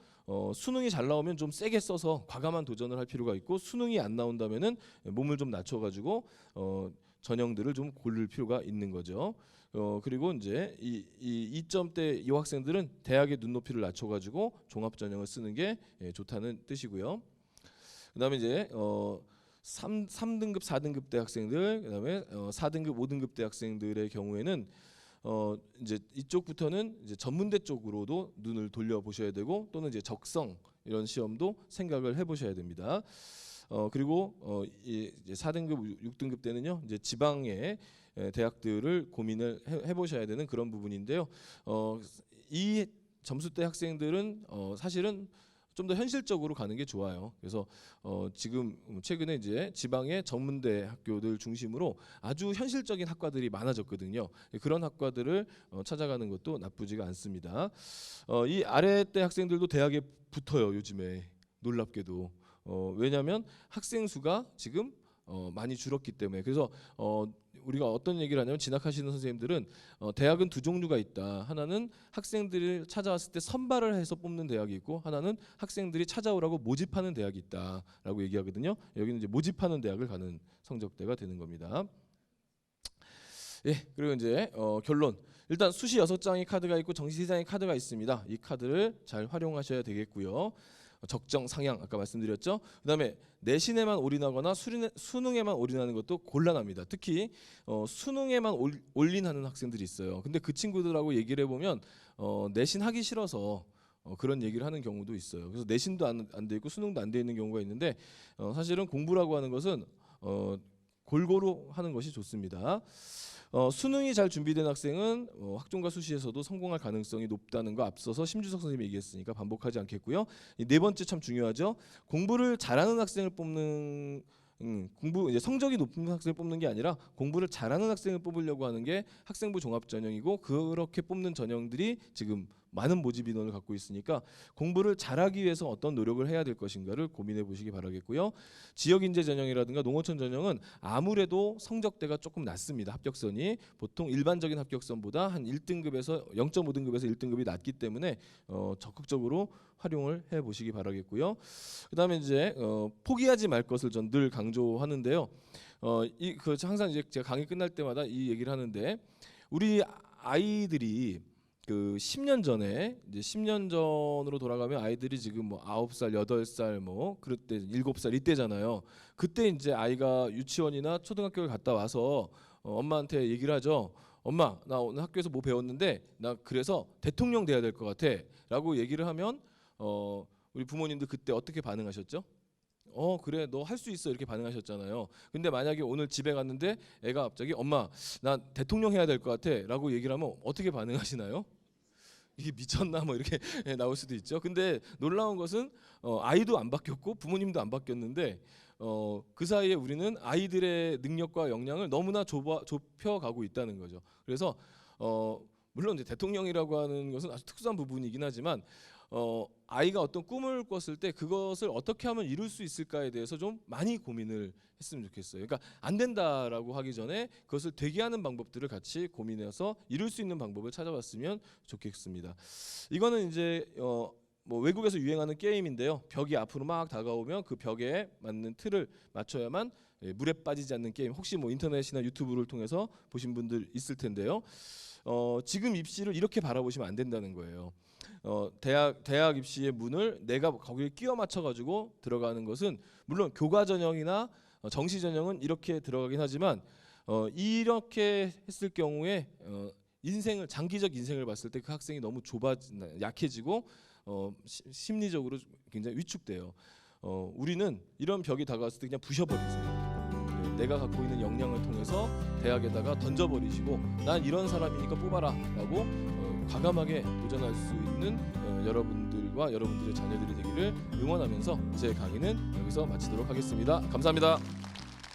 수능이 잘 나오면 좀 세게 써서 과감한 도전을 할 필요가 있고 수능이 안 나온다면은 몸을 좀 낮춰가지고 전형들을 좀 고를 필요가 있는 거죠. 그리고 이제 이 2점대 이 학생들은 대학의 눈높이를 낮춰가지고 종합 전형을 쓰는 게 좋다는 뜻이고요. 그다음에 이제 3등급, 4등급 대 학생들, 그다음에 4등급, 5등급 대 학생들의 경우에는 이제 이쪽부터는 이제 전문대 쪽으로도 눈을 돌려 보셔야 되고 또는 이제 적성 이런 시험도 생각을 해보셔야 됩니다. 그리고 이제 4등급, 6등급 때는요 이제 지방의 대학들을 고민을 해보셔야 되는 그런 부분인데요. 이 점수대 학생들은 사실은 좀 더 현실적으로 가는 게 좋아요. 그래서 지금 최근에 이제 지방의 전문대 학교들 중심으로 아주 현실적인 학과들이 많아졌거든요. 그런 학과들을 찾아가는 것도 나쁘지가 않습니다. 이 아래대 학생들도 대학에 붙어요. 요즘에 놀랍게도. 왜냐하면 학생 수가 지금 많이 줄었기 때문에. 그래서 우리가 어떤 얘기를 하냐면 진학하시는 선생님들은 대학은 두 종류가 있다. 하나는 학생들을 찾아왔을 때 선발을 해서 뽑는 대학이 있고 하나는 학생들이 찾아오라고 모집하는 대학이 있다라고 얘기하거든요. 여기는 이제 모집하는 대학을 가는 성적대가 되는 겁니다. 예, 그리고 이제 결론. 일단 수시 6장의 카드가 있고 정시 3장의 카드가 있습니다. 이 카드를 잘 활용하셔야 되겠고요. 적정 상향 아까 말씀드렸죠. 그다음에 내신에만 올인하거나 수능에만 올인하는 것도 곤란합니다. 특히 수능에만 올인하는 학생들이 있어요. 근데 그 친구들하고 얘기를 해보면 내신 하기 싫어서 그런 얘기를 하는 경우도 있어요. 그래서 내신도 안 돼 있고 수능도 안 돼 있는 경우가 있는데 사실은 공부라고 하는 것은 골고루 하는 것이 좋습니다. 수능이 잘 준비된 학생은 학종과 수시에서도 성공할 가능성이 높다는 거 앞서서 심주석 선생님이 얘기했으니까 반복하지 않겠고요. 네 번째 참 중요하죠. 공부를 잘하는 학생을 뽑는 공부 이제 성적이 높은 학생을 뽑는 게 아니라 공부를 잘하는 학생을 뽑으려고 하는 게 학생부 종합 전형이고 그렇게 뽑는 전형들이 지금 많은 모집 인원을 갖고 있으니까 공부를 잘하기 위해서 어떤 노력을 해야 될 것인가를 고민해 보시기 바라겠고요. 지역인재 전형이라든가 농어촌 전형은 아무래도 성적대가 조금 낮습니다. 합격선이 보통 일반적인 합격선보다 한 1등급에서 0.5등급에서 1등급이 낮기 때문에 적극적으로 활용을 해 보시기 바라겠고요. 그다음에 이제 포기하지 말 것을 전 늘 강조하는데요. 항상 이제 제가 강의 끝날 때마다 이 얘기를 하는데 우리 아이들이 그 10년 전에 이제 10년 전으로 돌아가면 아이들이 지금 뭐 9살, 8살 뭐 그럴 때 7살 이때잖아요. 그때 이제 아이가 유치원이나 초등학교를 갔다 와서 엄마한테 얘기를 하죠. 엄마, 나 오늘 학교에서 뭐 배웠는데 나 그래서 대통령 돼야 될 것 같아라고 얘기를 하면 우리 부모님들 그때 어떻게 반응하셨죠? 그래 너 할 수 있어 이렇게 반응하셨잖아요. 근데 만약에 오늘 집에 갔는데 애가 갑자기 엄마 나 대통령 해야 될 것 같아 라고 얘기를 하면 어떻게 반응하시나요? 이게 미쳤나 뭐 이렇게 나올 수도 있죠. 근데 놀라운 것은 아이도 안 바뀌었고 부모님도 안 바뀌었는데 그 사이에 우리는 아이들의 능력과 역량을 너무나 좁혀가고 있다는 거죠. 그래서 물론 이제 대통령이라고 하는 것은 아주 특수한 부분이긴 하지만 아이가 어떤 꿈을 꿨을 때 그것을 어떻게 하면 이룰 수 있을까에 대해서 좀 많이 고민을 했으면 좋겠어요. 그러니까 안 된다라고 하기 전에 그것을 되게 하는 방법들을 같이 고민해서 이룰 수 있는 방법을 찾아봤으면 좋겠습니다. 이거는 이제 뭐 외국에서 유행하는 게임인데요. 벽이 앞으로 막 다가오면 그 벽에 맞는 틀을 맞춰야만 물에 빠지지 않는 게임. 혹시 뭐 인터넷이나 유튜브를 통해서 보신 분들 있을 텐데요. 지금 입시를 이렇게 바라보시면 안 된다는 거예요. 대학 입시의 문을 내가 거기에 끼워 맞춰 가지고 들어가는 것은 물론 교과 전형이나 정시 전형은 이렇게 들어가긴 하지만 이렇게 했을 경우에 장기적 인생을 봤을 때 그 학생이 너무 약해지고 심리적으로 굉장히 위축돼요. 우리는 이런 벽이 다가왔을 때 그냥 부셔버리세요. 내가 갖고 있는 역량을 통해서 대학에다가 던져버리시고 난 이런 사람이니까 뽑아라라고 과감하게 도전할 수 있는 여러분들과 여러분들의 자녀들이 되기를 응원하면서 제 강의는 여기서 마치도록 하겠습니다. 감사합니다.